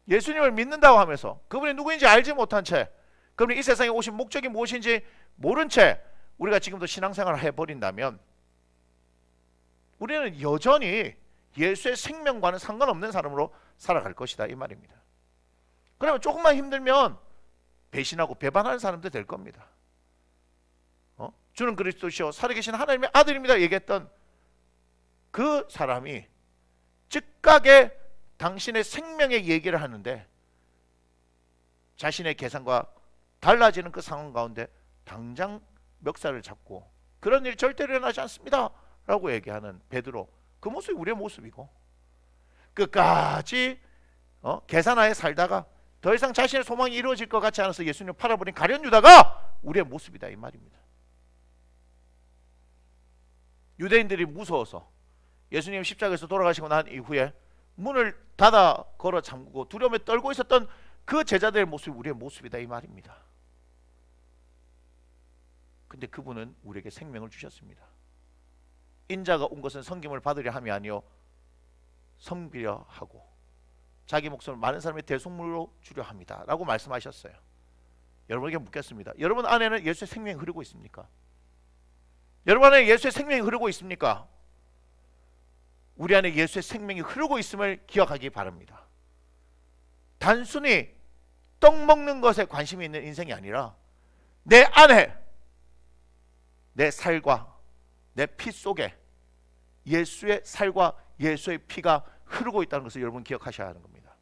예수님을 믿는다고 하면서 그분이 누구인지 알지 못한 채, 그분이 이 세상에 오신 목적이 무엇인지 모른 채 우리가 지금도 신앙생활을 해버린다면 우리는 여전히 예수의 생명과는 상관없는 사람으로 살아갈 것이다, 이 말입니다. 그러면 조금만 힘들면 배신하고 배반하는 사람들 될 겁니다. 주는 그리스도시요 살아계신 하나님의 아들입니다 얘기했던 그 사람이 즉각에 당신의 생명의 얘기를 하는데 자신의 계산과 달라지는 그 상황 가운데 당장 멱살을 잡고 그런 일 절대로 일어나지 않습니다 라고 얘기하는 베드로, 그 모습이 우리의 모습이고, 끝까지 계산하에 살다가 더 이상 자신의 소망이 이루어질 것 같지 않아서 예수님을 팔아버린 가룟 유다가 우리의 모습이다, 이 말입니다. 유대인들이 무서워서 예수님 십자가에서 돌아가시고 난 이후에 문을 닫아 걸어 잠그고 두려움에 떨고 있었던 그 제자들의 모습이 우리의 모습이다, 이 말입니다. 근데 그분은 우리에게 생명을 주셨습니다. 인자가 온 것은 섬김을 받으려 함이 아니요 섬기려 하고 자기 목숨을 많은 사람의 대속물로 주려 합니다 라고 말씀하셨어요. 여러분에게 묻겠습니다. 여러분 안에는 예수의 생명이 흐르고 있습니까? 여러분 안에 예수의 생명이 흐르고 있습니까? 우리 안에 예수의 생명이 흐르고 있음을 기억하기 바랍니다. 단순히 떡 먹는 것에 관심이 있는 인생이 아니라 내 안에, 내 살과 내 피 속에 예수의 살과 예수의 피가 흐르고 있다는 것을 여러분 기억하셔야 하는 겁니다.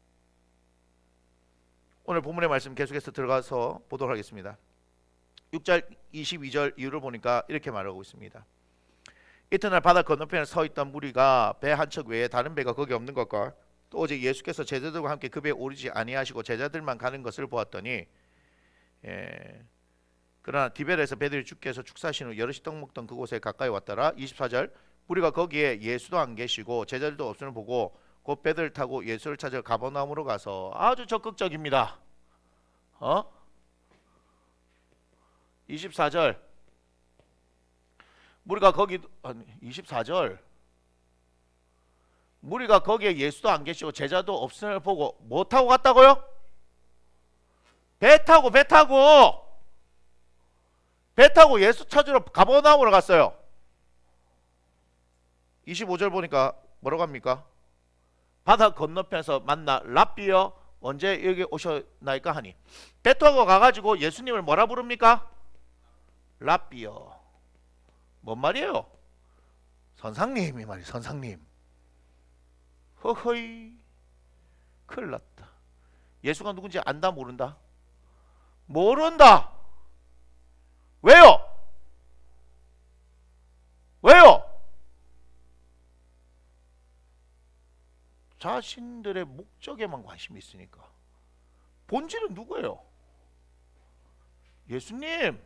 오늘 본문의 말씀 계속해서 들어가서 보도록 하겠습니다. 6절 22절 이유를 보니까 이렇게 말하고 있습니다. 이튿날 바다 건너편에 서 있던 무리가 배 한 척 외에 다른 배가 거기 없는 것과 또 오직 예수께서 제자들과 함께 그 배에 오르지 아니하시고 제자들만 가는 것을 보았더니, 그러나 디베레에서 배들이 죽게 해서 축사하신 후 여럿이 떡 먹던 그곳에 가까이 왔더라. 24절 무리가 거기에 예수도 안 계시고 제자들도 없음을 보고 곧 배들을 타고 예수를 찾으러 가버나움으로 가서, 아주 적극적입니다. 24절 무리가 거기 24절 무리가 거기에 예수도 안 계시고 제자도 없음을 보고 뭐 타고 갔다고요? 배 타고 예수 찾으러 가버나움으로 갔어요. 25절 보니까 뭐라고 합니까? 바다 건너편에서 만나 랍비여 언제 여기 오셨나이까 하니, 배 타고 가가지고 예수님을 뭐라 부릅니까? 랍비여. 뭔 말이에요? 선상님이 말이에요. 선상님. 허허이, 큰일 났다. 예수가 누군지 안다 모른다? 모른다. 왜요? 자신들의 목적에만 관심이 있으니까. 본질은 누구예요? 예수님.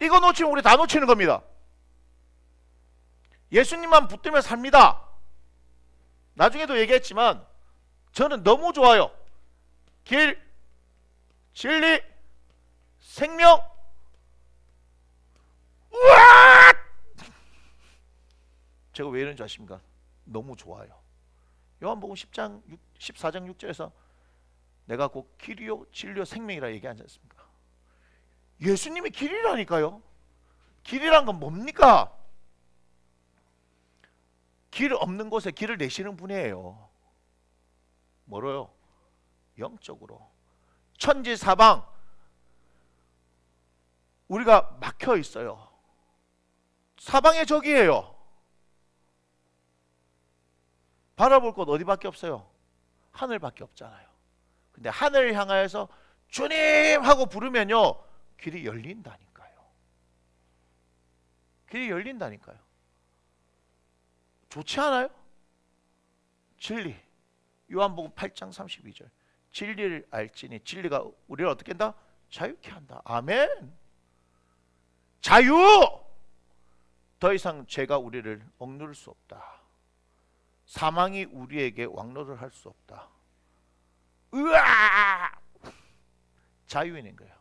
이거 놓치면 우리 다 놓치는 겁니다. 예수님만 붙들면 삽니다. 나중에도 얘기했지만 저는 너무 좋아요. 길, 진리, 생명. 우와! 제가 왜 이런지 아십니까? 너무 좋아요. 요한복음 10장 14장 6절에서 내가 곧 길이요 진리요 생명이라 얘기하지 않습니까? 예수님이 길이라니까요. 길이란 건 뭡니까? 길 없는 곳에 길을 내시는 분이에요. 뭐로요? 영적으로. 천지사방 우리가 막혀 있어요. 사방의 적이에요. 바라볼 곳 어디밖에 없어요? 하늘밖에 없잖아요. 근데 하늘을 향하여서 주님 하고 부르면요, 길이 열린다니까요. 길이 열린다니까요. 좋지 않아요? 진리. 요한복음 8장 32절. 진리를 알지니 진리가 우리를 어떻게 한다? 자유케 한다. 아멘. 자유. 더 이상 죄가 우리를 억누를 수 없다. 사망이 우리에게 왕노를 할 수 없다. 으아! 자유인인 거예요.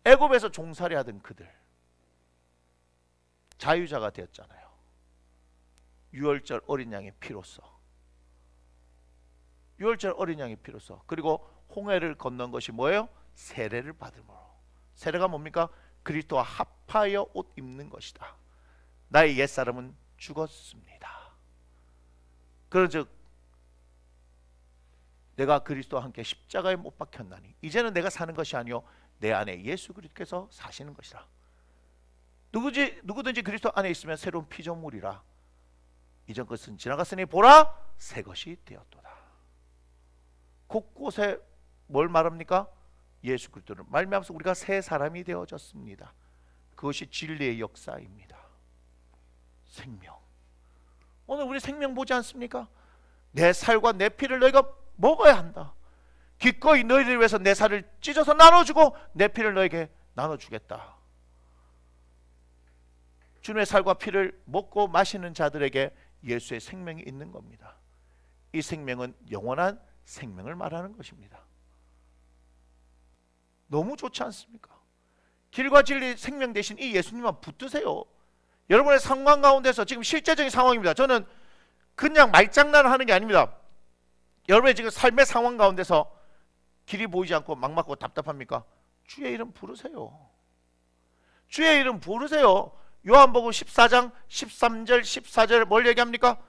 애굽에서 종살이 하던 그들, 자유자가 되었잖아요. 유월절 어린 양의 피로써. 유월절 어린 양의 피로써. 그리고 홍해를 건넌 것이 뭐예요? 세례를 받음으로. 세례가 뭡니까? 그리스도와 합하여 옷 입는 것이다. 나의 옛사람은 죽었습니다. 그런즉 내가 그리스도와 함께 십자가에 못 박혔나니 이제는 내가 사는 것이 아니요 내 안에 예수 그리스도께서 사시는 것이라. 누구든지 그리스도 안에 있으면 새로운 피조물이라. 이전 것은 지나갔으니 보라 새 것이 되었도다. 곳곳에 뭘 말합니까? 예수 그리스도를 말미암아서 우리가 새 사람이 되어졌습니다. 그것이 진리의 역사입니다. 생명. 오늘 우리 생명 보지 않습니까? 내 살과 내 피를 너희가 먹어야 한다. 기꺼이 너희를 위해서 내 살을 찢어서 나눠주고 내 피를 너에게 나눠주겠다. 주님의 살과 피를 먹고 마시는 자들에게 예수의 생명이 있는 겁니다. 이 생명은 영원한 생명을 말하는 것입니다. 너무 좋지 않습니까? 길과 진리 생명 대신 이 예수님만 붙드세요. 여러분의 상황 가운데서 지금 실제적인 상황입니다. 저는 그냥 말장난을 하는 게 아닙니다. 여러분의 지금 삶의 상황 가운데서 길이 보이지 않고 막막하고 답답합니까? 주의 이름 부르세요. 주의 이름 부르세요. 요한복음 14장 13절 14절 뭘 얘기합니까?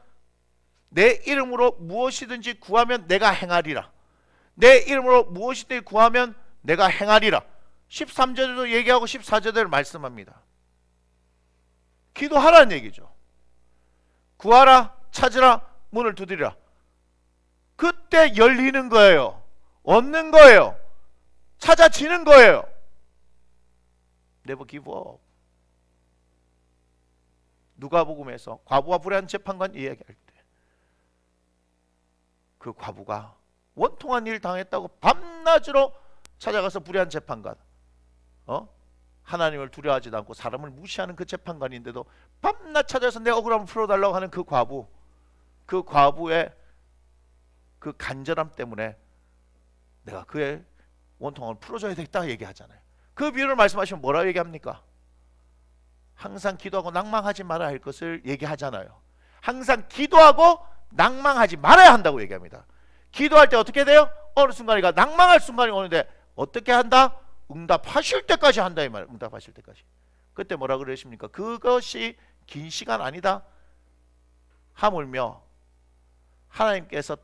내 이름으로 무엇이든지 구하면 내가 행하리라. 내 이름으로 무엇이든지 구하면 내가 행하리라. 13절에도 얘기하고 14절에도 말씀합니다. 기도하라는 얘기죠. 구하라, 찾으라, 문을 두드리라. 그때 열리는 거예요. 얻는 거예요. 찾아지는 거예요. Never give up. 누가복음에서 과부와 불의한 재판관 이야기할 때 그 과부가 원통한 일 당했다고 밤낮으로 찾아가서 불의한 재판관, 하나님을 두려워하지도 않고 사람을 무시하는 그 재판관인데도 밤낮 찾아서 내 억울함을 풀어달라고 하는 그 과부, 그 과부의 그 간절함 때문에 내가 그의 원통함을 풀어줘야 되겠다 얘기하잖아요. 그 비유를 말씀하시면 뭐라고 얘기합니까? 항상 기도하고 낭망하지 말아야 할 것을 얘기하잖아요. 항상 기도하고 낭망하지 말아야 한다고 얘기합니다. 기도할 때 어떻게 돼요? 어느 순간이가 낭망할 순간이 오는데 어떻게 한다? 응답하실 때까지 한다 이 말이에요. 응답하실 때까지. 그때 뭐라 그러십니까? 그것이 긴 시간 아니다. 하물며 하나님께서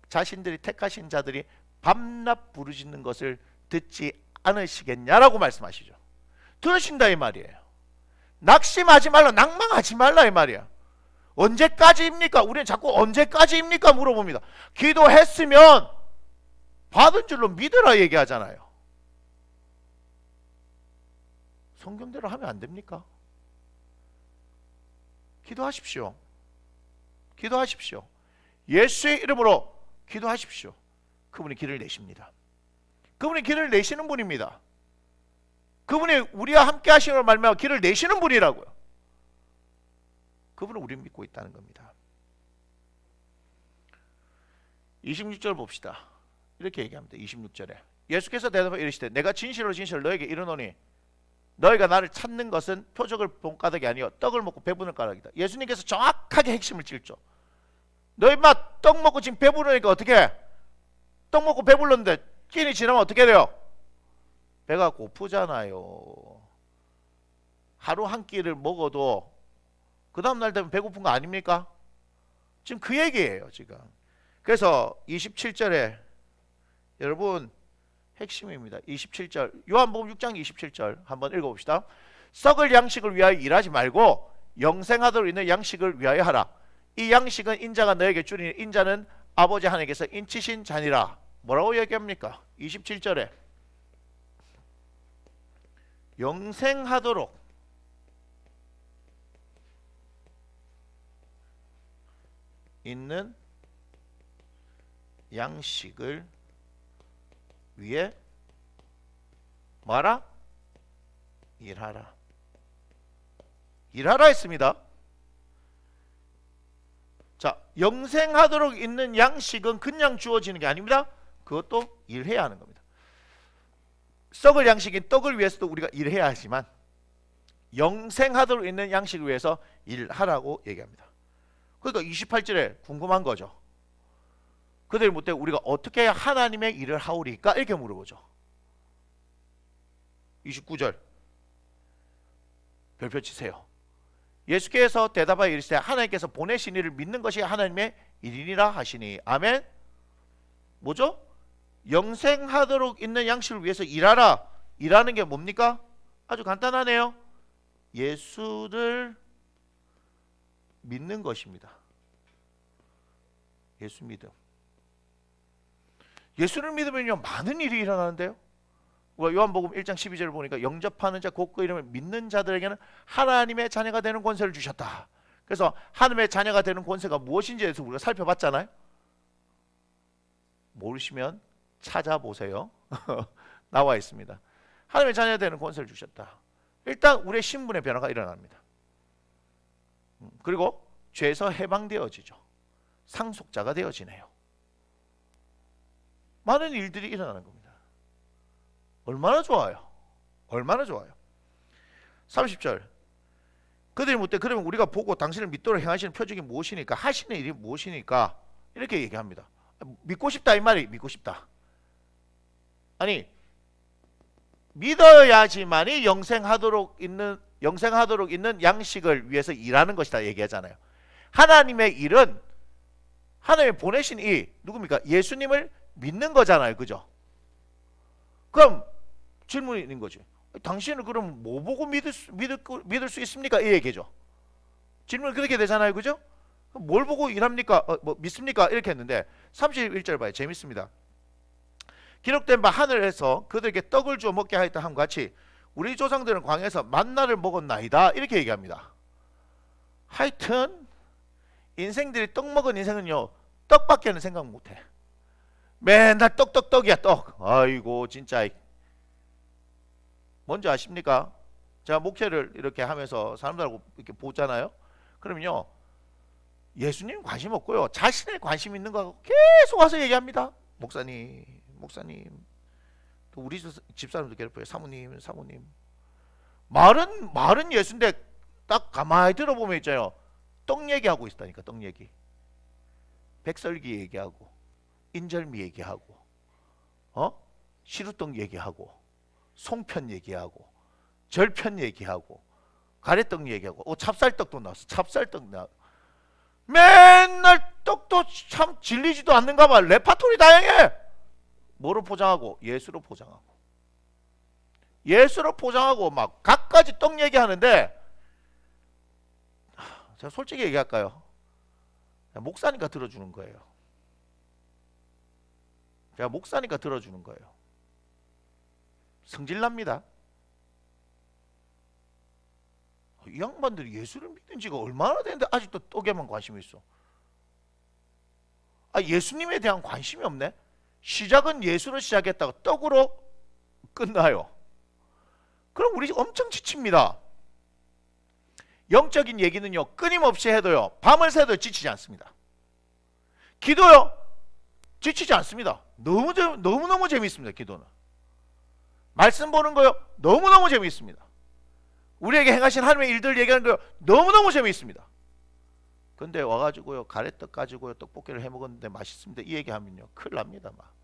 자신들이 택하신 자들이 밤낮 부르짖는 것을 듣지 않으시겠냐라고 말씀하시죠. 들으신다 이 말이에요. 낙심하지 말라, 낭망하지 말라 이 말이야. 언제까지입니까? 우리는 자꾸 언제까지입니까? 물어봅니다. 기도했으면 받은 줄로 믿으라 얘기하잖아요. 성경대로 하면 안 됩니까? 기도하십시오. 기도하십시오. 예수의 이름으로 기도하십시오. 그분이 길을 내십니다. 그분이 길을 내시는 분입니다. 그분이 우리와 함께 하시는 말미암아 길을 내시는 분이라고요. 그분은 우리를 믿고 있다는 겁니다. 26절 봅시다. 이렇게 얘기합니다. 26절에 예수께서 대답하여 이르시되 내가 진실로 진실로 너에게 이르노니 너희가 나를 찾는 것은 표적을 본 까닭이 아니요 떡을 먹고 배부른 까닭이다. 예수님께서 정확하게 핵심을 찔죠. 너희 맛 떡 먹고 지금 배부르니까 어떻게 해? 떡 먹고 배불렀는데 끼니 지나면 어떻게 돼요? 배가 고프잖아요. 하루 한 끼를 먹어도 그 다음날 되면 배고픈 거 아닙니까? 지금 그 얘기예요 지금. 그래서 27절에 여러분 핵심입니다. 27절 요한복음 6장 27절 한번 읽어봅시다. 썩을 양식을 위하여 일하지 말고 영생하도록 있는 양식을 위하여 하라. 이 양식은 인자가 너에게 주리니 인자는 아버지 하나님께서 인치신 자니라. 뭐라고 얘기합니까? 27절에 영생하도록 있는 양식을 위해 뭐하라? 일하라. 일하라 했습니다. 자, 영생하도록 있는 양식은 그냥 주어지는 게 아닙니다. 그것도 일해야 하는 겁니다. 썩을 양식인 떡을 위해서도 우리가 일해야 하지만 영생하도록 있는 양식을 위해서 일하라고 얘기합니다. 그러니까 28절에 궁금한 거죠. 그들이 묻되 우리가 어떻게 하나님의 일을 하오리까? 이렇게 물어보죠. 29절 별표 치세요. 예수께서 대답하여 이르시되 하나님께서 보내신 이를 믿는 것이 하나님의 일이니라 하시니. 아멘. 뭐죠? 영생하도록 있는 양식을 위해서 일하라. 일하는 게 뭡니까? 아주 간단하네요. 예수를 믿는 것입니다. 예수 믿음. 예수를 믿으면요 많은 일이 일어나는데요. 요한복음 1장 12절을 보니까 영접하는 자 곧 그 이름을 믿는 자들에게는 하나님의 자녀가 되는 권세를 주셨다. 그래서 하나님의 자녀가 되는 권세가 무엇인지에 대해서 우리가 살펴봤잖아요. 모르시면 찾아보세요. 나와 있습니다. 하나님의 자녀가 되는 권세를 주셨다. 일단 우리의 신분의 변화가 일어납니다. 그리고 죄에서 해방되어지죠. 상속자가 되어지네요. 많은 일들이 일어나는 겁니다. 얼마나 좋아요. 얼마나 좋아요. 30절 그들이 묻되 그러면 우리가 보고 당신을 믿도록 행하시는 표적이 무엇이니까? 하시는 일이 무엇이니까? 이렇게 얘기합니다. 믿고 싶다 이 말이. 믿고 싶다. 아니 믿어야지만이 영생하도록 있는 양식을 위해서 일하는 것이다 얘기하잖아요. 하나님의 일은 하나님이 보내신 이 누굽니까? 예수님을 믿는 거잖아요. 그죠? 그럼 질문이 있는 거지. 당신은 그럼 뭐 보고 믿을 수 있습니까? 이 얘기죠. 질문이 그렇게 되잖아요. 그죠? 뭘 보고 일합니까? 뭐 믿습니까? 이렇게 했는데 31절 봐요. 재밌습니다. 기록된 바 하늘에서 그들에게 떡을 주어 먹게 하였다 함과 같이 우리 조상들은 광야에서 만나를 먹었나이다. 이렇게 얘기합니다. 하여튼 인생들이 떡 먹은 인생은요 떡밖에는 생각 못해. 맨날 떡이야 떡. 아이고 진짜. 뭔지 아십니까? 제가 목회를 이렇게 하면서 사람들하고 이렇게 보잖아요. 그러면요 예수님 관심 없고요 자신의 관심 있는 거 계속 와서 얘기합니다. 목사님 또 우리 집사람도 괴롭혀요. 사모님 말은 예수인데 딱 가만히 들어보면 있잖아요. 떡 얘기하고 있다니까. 떡 얘기. 백설기 얘기하고 인절미 얘기하고 시루떡 얘기하고 송편 얘기하고 절편 얘기하고 가래떡 얘기하고 찹쌀떡도 나왔어. 찹쌀떡 나. 맨날 떡도 참 질리지도 않는가 봐. 레파토리 다양해. 뭐로 포장하고? 예수로 포장하고 막 갖가지 떡 얘기하는데 제가 솔직히 얘기할까요? 목사니까 들어주는 거예요. 제가 목사니까 들어주는 거예요. 성질납니다. 이 양반들이 예수를 믿은 지가 얼마나 됐는데 아직도 떡에만 관심이 있어. 예수님에 대한 관심이 없네. 시작은 예수로 시작했다가 떡으로 끝나요. 그럼 우리 엄청 지칩니다. 영적인 얘기는요 끊임없이 해도요 밤을 새도 지치지 않습니다. 기도요 지치지 않습니다. 너무너무 재미있습니다. 기도는. 말씀 보는 거요 너무너무 재미있습니다. 우리에게 행하신 하나님의 일들 얘기하는 거요 너무너무 재미있습니다. 근데 와가지고요 가래떡 가지고요 떡볶이를 해먹었는데 맛있습니다 이 얘기하면요 큰일 납니다. 막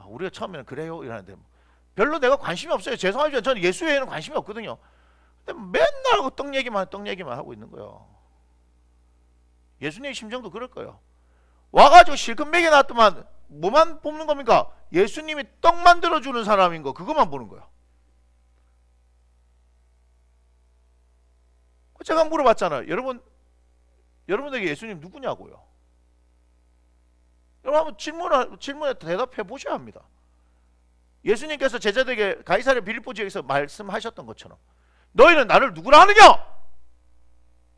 우리가 처음에는 그래요 이러는데 별로 내가 관심이 없어요. 죄송하지만 저는 예수에는 관심이 없거든요. 근데 맨날 떡 얘기만 하고 있는 거예요. 예수님의 심정도 그럴 거예요. 와가지고 실컷 먹여놨더만 뭐만 뽑는 겁니까? 예수님이 떡 만들어주는 사람인 거 그것만 보는 거예요. 제가 물어봤잖아요. 여러분에게 예수님 누구냐고요. 여러분 한번 질문에 대답해 보셔야 합니다. 예수님께서 제자들에게 가이사랴 빌립보 지역에서 말씀하셨던 것처럼 너희는 나를 누구라 하느냐?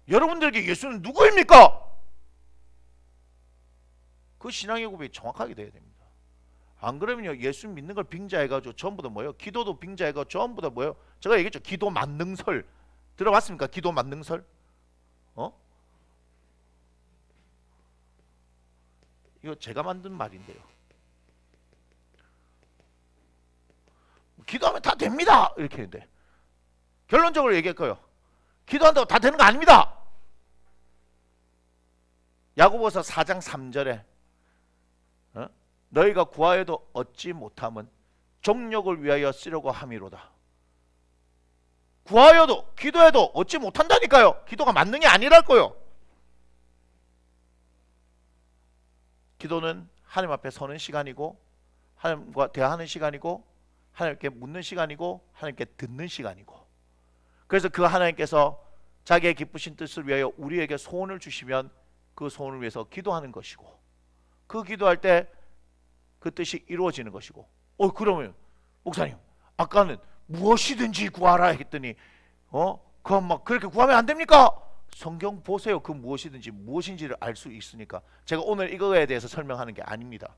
여러분들에게 예수는 누구입니까? 그 신앙의 고백이 정확하게 돼야 됩니다. 안 그러면요 예수 믿는 걸 빙자해가지고 전부 다 뭐예요? 기도도 빙자해가지고 전부 다 뭐예요? 제가 얘기했죠. 기도 만능설 들어봤습니까? 기도 만능설? 이거 제가 만든 말인데요. 기도하면 다 됩니다 이렇게 했는데 결론적으로 얘기할 거예요. 기도한다고 다 되는 거 아닙니다. 야고보서 4장 3절에 너희가 구하여도 얻지 못함은 정욕을 위하여 쓰려고 함이로다. 구하여도 기도해도 얻지 못한다니까요. 기도가 만능이 아니랄 거요. 기도는 하나님 앞에 서는 시간이고 하나님과 대화하는 시간이고 하나님께 묻는 시간이고 하나님께 듣는 시간이고, 그래서 그 하나님께서 자기의 기쁘신 뜻을 위하여 우리에게 소원을 주시면 그 소원을 위해서 기도하는 것이고, 그 기도할 때 그 뜻이 이루어지는 것이고. 그러면 목사님 아까는 무엇이든지 구하라 했더니 그건 막 그렇게 구하면 안 됩니까? 성경 보세요. 그 무엇이든지 무엇인지를 알 수 있으니까. 제가 오늘 이거에 대해서 설명하는 게 아닙니다.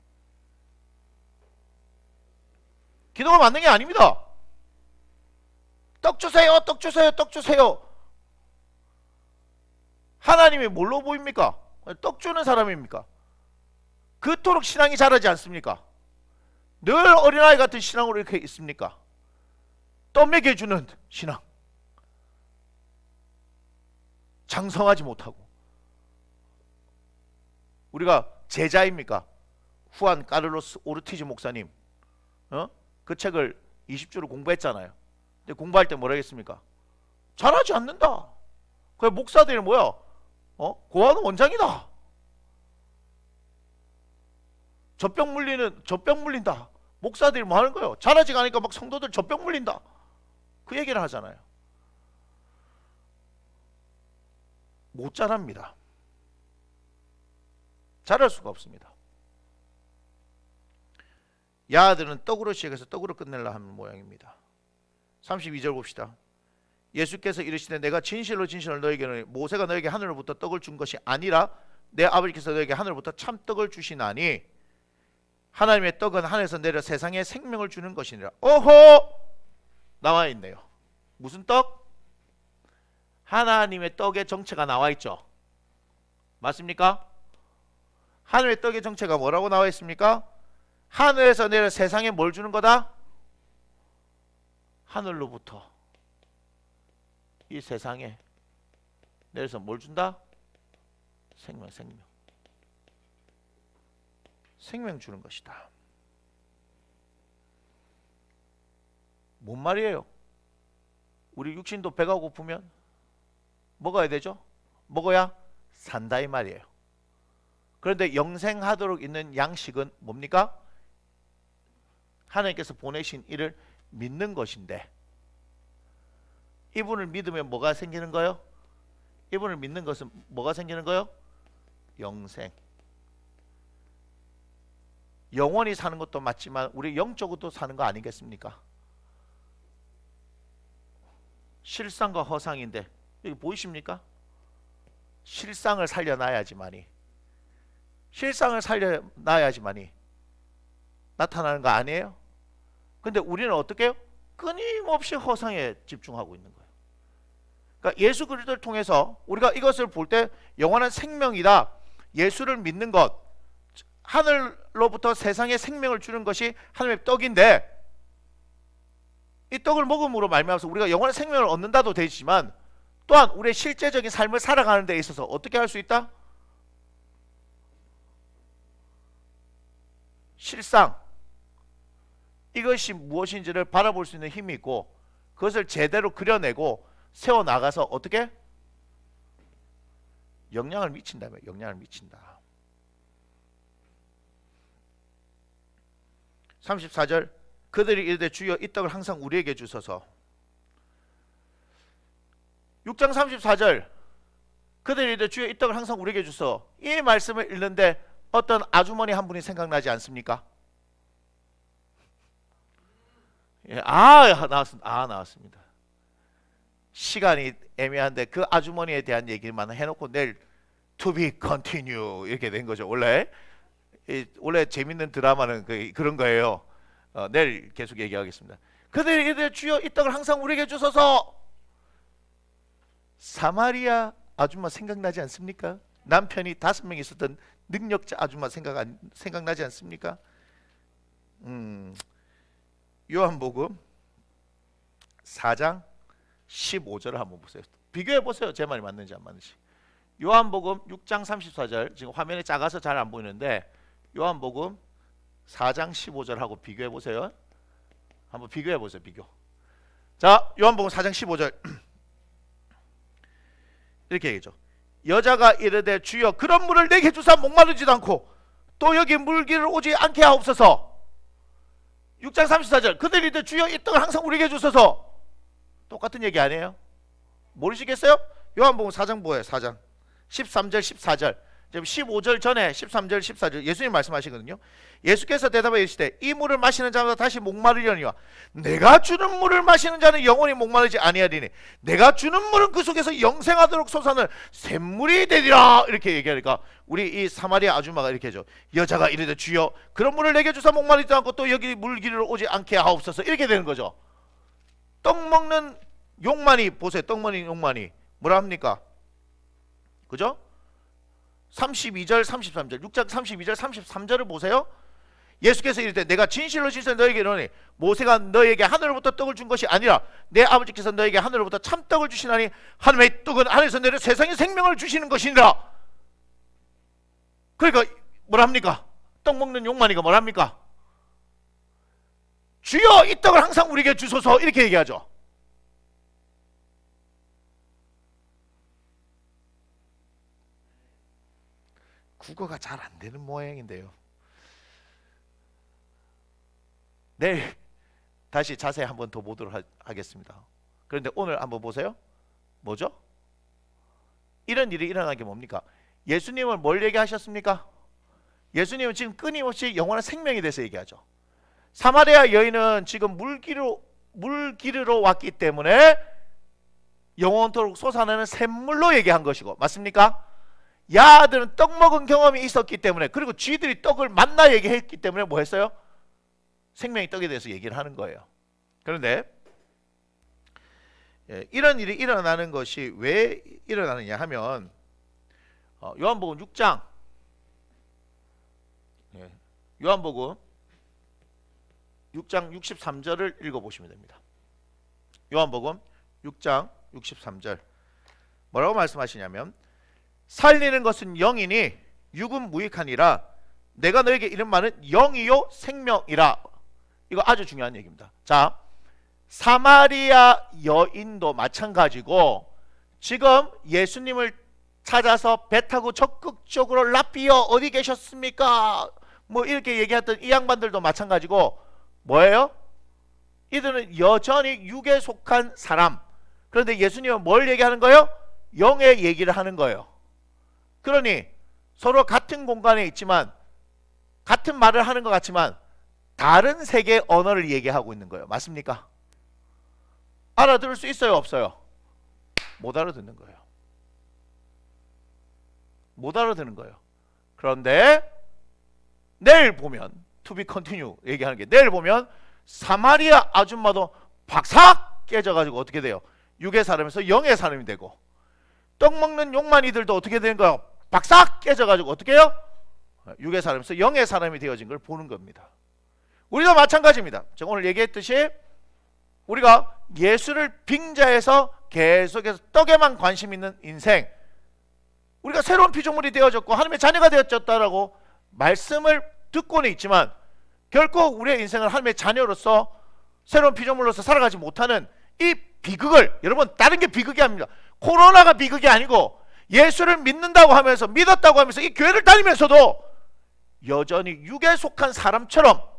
기도가 만든 게 아닙니다. 떡 주세요, 떡 주세요, 떡 주세요. 하나님이 뭘로 보입니까? 떡 주는 사람입니까? 그토록 신앙이 자라지 않습니까? 늘 어린아이 같은 신앙으로 이렇게 있습니까? 떡 먹여주는 신앙, 장성하지 못하고. 우리가 제자입니까? 후안 까를로스 오르티즈 목사님 그 책을 20주를 공부했잖아요. 근데 공부할 때 뭐라 했습니까? 잘하지 않는다. 그 목사들이 뭐야? 고아는 원장이다. 젖병 물린다. 목사들이 뭐 하는 거예요? 잘하지가 않으니까 막 성도들 젖병 물린다. 그 얘기를 하잖아요. 못 자랍니다. 잘할 수가 없습니다. 야아들은 떡으로 시작해서 떡으로 끝내려 하는 모양입니다. 32절 봅시다. 예수께서 이르시되 내가 진실로 진실로 너에게는 모세가 너에게 하늘로부터 떡을 준 것이 아니라 내 아버지께서 너에게 하늘로부터 참떡을 주시나니 하나님의 떡은 하늘에서 내려 세상에 생명을 주는 것이니라. 나와 있네요. 무슨 떡? 하나님의 떡의 정체가 나와 있죠. 맞습니까? 하늘의 떡의 정체가 뭐라고 나와 있습니까? 하늘에서 내려 세상에 뭘 주는 거다? 하늘로부터 이 세상에 내려서 뭘 준다? 생명 주는 것이다. 뭔 말이에요? 우리 육신도 배가 고프면 먹어야 되죠? 먹어야 산다 이 말이에요. 그런데 영생하도록 있는 양식은 뭡니까? 하나님께서 보내신 이를 믿는 것인데, 이분을 믿으면 뭐가 생기는 거예요? 이분을 믿는 것은 뭐가 생기는 거예요? 영생. 영원히 사는 것도 맞지만 우리 영적으로도 사는 거 아니겠습니까? 실상과 허상인데 여기 보이십니까? 실상을 살려놔야지만이 나타나는 거 아니에요? 근데 우리는 어떻게 해요? 끊임없이 허상에 집중하고 있는 거예요. 그러니까 예수 그리스도를 통해서 우리가 이것을 볼 때 영원한 생명이다. 예수를 믿는 것, 하늘로부터 세상에 생명을 주는 것이 하나님의 떡인데, 이 떡을 먹음으로 말미암아서 우리가 영원한 생명을 얻는다도 되지만 또한 우리의 실제적인 삶을 살아가는 데 있어서 어떻게 할 수 있다? 실상, 이것이 무엇인지를 바라볼 수 있는 힘이 있고 그것을 제대로 그려내고 세워나가서 어떻게? 영향을 미친다며. 영향을 미친다. 34절 그들이 이르되 주여 이 떡을 항상 우리에게 주소서. 6장 34절 그들이 이르되 주여 이 떡을 항상 우리에게 주소서. 이 말씀을 읽는데 어떤 아주머니 한 분이 생각나지 않습니까? 예, 나왔습니다. 시간이 애매한데 그 아주머니에 대한 얘기만 해놓고 내일 to be continue 이렇게 된 거죠. 원래 재밌는 드라마는 그런 거예요. 내일 계속 얘기하겠습니다. 그들이 이르되 주여 이 떡을 항상 우리에게 주소서. 사마리아 아줌마 생각나지 않습니까? 남편이 5명 있었던 능력자 아줌마 생각나지 않습니까? 요한복음 4장 15절을 한번 보세요. 비교해 보세요. 제 말이 맞는지 안 맞는지. 요한복음 6장 34절, 지금 화면에 작아서 잘 안 보이는데 요한복음 4장 15절하고 비교해 보세요. 한번 비교해 보세요. 비교. 자, 요한복음 4장 15절 이렇게 얘기죠. 여자가 이르되 주여 그런 물을 내게 주사 목마르지도 않고 또 여기 물기를 오지 않게 하옵소서. 6장 34절 그들이 이르되 주여 이 떡을 항상 우리에게 주소서. 똑같은 얘기 아니에요? 모르시겠어요? 요한복음 4장 뭐예요? 4장 13절 14절, 15절 전에 13절 14절 예수님 말씀하시거든요. 예수께서 대답하여 이르시되 이 물을 마시는 자마다 다시 목마르려니와 내가 주는 물을 마시는 자는 영원히 목마르지 아니하리니 내가 주는 물은 그 속에서 영생하도록 솟아는 샘물이 되리라. 이렇게 얘기하니까 우리 이 사마리아 아줌마가 이렇게 하죠. 여자가 이르되 주여 그런 물을 내게 주사 목마르지 않고 또 여기 물기를 오지 않게 하옵소서. 이렇게 되는 거죠. 떡 먹는 욕만이 보세요. 떡 먹는 욕만이 뭐라 합니까? 그죠? 32절 33절 6장 32절 33절을 보세요. 예수께서 이르되 내가 진실로 진실로 너에게 이르노니 모세가 너에게 하늘로부터 떡을 준 것이 아니라 내 아버지께서 너에게 하늘로부터 참떡을 주시나니 하늘의 떡은 하늘에서 내려 세상에 생명을 주시는 것이니라. 그러니까 뭐라 합니까? 떡 먹는 욕만이가 뭐라 합니까? 주여 이 떡을 항상 우리에게 주소서. 이렇게 얘기하죠. 국어가 잘 안 되는 모양인데요. 내일 다시 자세히 한번 더 보도록 하겠습니다. 그런데 오늘 한번 보세요. 뭐죠? 이런 일이 일어난 게 뭡니까? 예수님은 뭘 얘기하셨습니까? 예수님은 지금 끊임없이 영원한 생명에 대해서 얘기하죠. 사마리아 여인은 지금 물기르러 왔기 때문에 영원토록 솟아나는 샘물로 얘기한 것이고, 맞습니까? 야들은 떡 먹은 경험이 있었기 때문에, 그리고 쥐들이 떡을 만나 얘기했기 때문에 뭐 했어요? 생명의 떡에 대해서 얘기를 하는 거예요. 그런데 이런 일이 일어나는 것이 왜 일어나느냐 하면 요한복음 6장 요한복음 6장 63절을 읽어보시면 됩니다. 요한복음 6장 63절 뭐라고 말씀하시냐면, 살리는 것은 영이니 육은 무익하니라. 내가 너에게 이른 말은 영이요 생명이라. 이거 아주 중요한 얘기입니다. 자, 사마리아 여인도 마찬가지고 지금 예수님을 찾아서 배 타고 적극적으로 랍비여 어디 계셨습니까? 뭐 이렇게 얘기했던 이 양반들도 마찬가지고 뭐예요? 이들은 여전히 육에 속한 사람. 그런데 예수님은 뭘 얘기하는 거예요? 영의 얘기를 하는 거예요. 그러니 서로 같은 공간에 있지만 같은 말을 하는 것 같지만 다른 세계의 언어를 얘기하고 있는 거예요. 맞습니까? 알아들을 수 있어요? 없어요? 못 알아듣는 거예요. 못 알아듣는 거예요. 그런데 내일 보면 to be continue 얘기하는 게, 내일 보면 사마리아 아줌마도 박삭 깨져가지고 어떻게 돼요? 육의 사람에서 영의 사람이 되고, 떡 먹는 욕만이들도 어떻게 되는 거예요? 박삭 깨져가지고 어떻게 해요? 육의 사람에서 영의 사람이 되어진 걸 보는 겁니다. 우리도 마찬가지입니다. 제가 오늘 얘기했듯이 우리가 예수를 빙자해서 계속해서 떡에만 관심 있는 인생, 우리가 새로운 피조물이 되어졌고 하나님의 자녀가 되어졌다라고 말씀을 듣고는 있지만 결코 우리의 인생을 하나님의 자녀로서 새로운 피조물로서 살아가지 못하는 이 비극을, 여러분 다른 게 비극이 아닙니다. 코로나가 비극이 아니고 예수를 믿는다고 하면서, 믿었다고 하면서 이 교회를 다니면서도 여전히 육에 속한 사람처럼,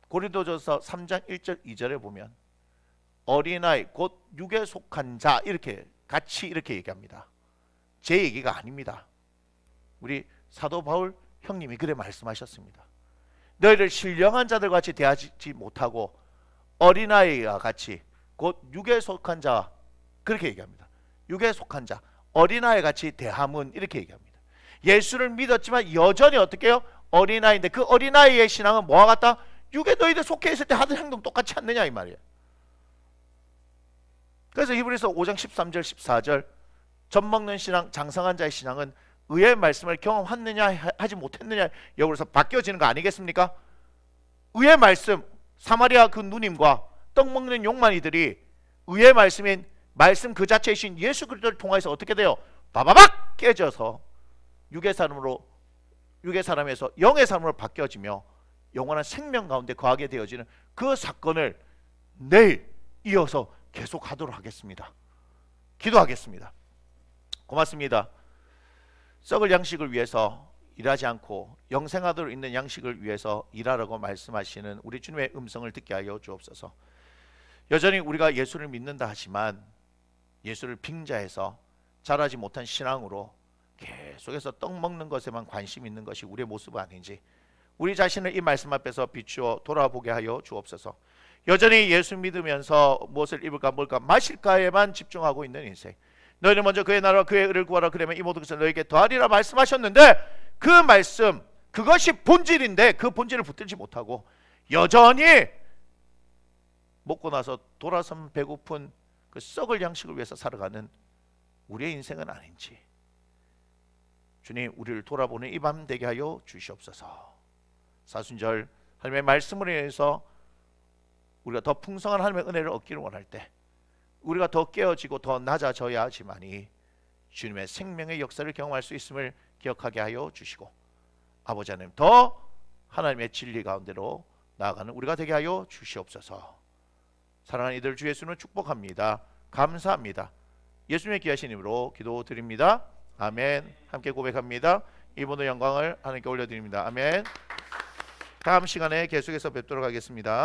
고린도전서 3장 1절 2절에 보면 어린아이 곧 육에 속한 자 이렇게 같이 이렇게 얘기합니다. 제 얘기가 아닙니다. 우리 사도 바울 형님이 그래 말씀하셨습니다. 너희를 신령한 자들 같이 대하지 못하고 어린아이와 같이 곧 육에 속한 자, 그렇게 얘기합니다. 육에 속한 자, 어린아이 같이 대함은, 이렇게 얘기합니다. 예수를 믿었지만 여전히 어떻게 해요? 어린아이인데 그 어린아이의 신앙은 뭐와 같다? 육에 너희들 속해 있을 때 하던 행동 똑같지 않느냐 이 말이에요. 그래서 히브리서 5장 13절 14절 젖먹는 신앙, 장성한 자의 신앙은 의의 말씀을 경험했느냐 하지 못했느냐 여기서 바뀌어지는 거 아니겠습니까? 의의 말씀, 사마리아 그 누님과 떡 먹는 욕만이들이 의의 말씀인 말씀 그 자체이신 예수 그리스도를 통해서 어떻게 돼요? 바바박 깨져서 육의 사람에서 영의 사람으로 바뀌어지며 영원한 생명 가운데 거하게 되어지는 그 사건을 내일 이어서 계속하도록 하겠습니다. 기도하겠습니다. 고맙습니다. 썩을 양식을 위해서 일하지 않고 영생하도록 있는 양식을 위해서 일하라고 말씀하시는 우리 주님의 음성을 듣게 하여 주옵소서. 여전히 우리가 예수를 믿는다 하지만 예수를 빙자해서 자라지 못한 신앙으로 계속해서 떡 먹는 것에만 관심 있는 것이 우리의 모습은 아닌지 우리 자신을 이 말씀 앞에서 비추어 돌아보게 하여 주옵소서. 여전히 예수 믿으면서 무엇을 입을까 뭘까 마실까에만 집중하고 있는 인생. 너희는 먼저 그의 나라와 그의 의를 구하라. 그러면 이 모든 것을 너에게 더하리라 말씀하셨는데 그 말씀 그것이 본질인데 그 본질을 붙들지 못하고 여전히 먹고 나서 돌아선 배고픈 그 썩을 양식을 위해서 살아가는 우리의 인생은 아닌지 주님 우리를 돌아보는 이 밤 되게 하여 주시옵소서. 사순절 하나님의 말씀으로 인해서 우리가 더 풍성한 하나님의 은혜를 얻기를 원할 때 우리가 더 깨어지고 더 낮아져야 하지만이 주님의 생명의 역사를 경험할 수 있음을 기억하게 하여 주시고 아버지 하나님 더 하나님의 진리 가운데로 나아가는 우리가 되게 하여 주시옵소서. 사랑하는 이들 주 예수는 축복합니다. 감사합니다. 예수님의 귀하신 이름으로 기도드립니다. 아멘. 함께 고백합니다. 이 모든 영광을 하나님께 올려드립니다. 아멘. 다음 시간에 계속해서 뵙도록 하겠습니다.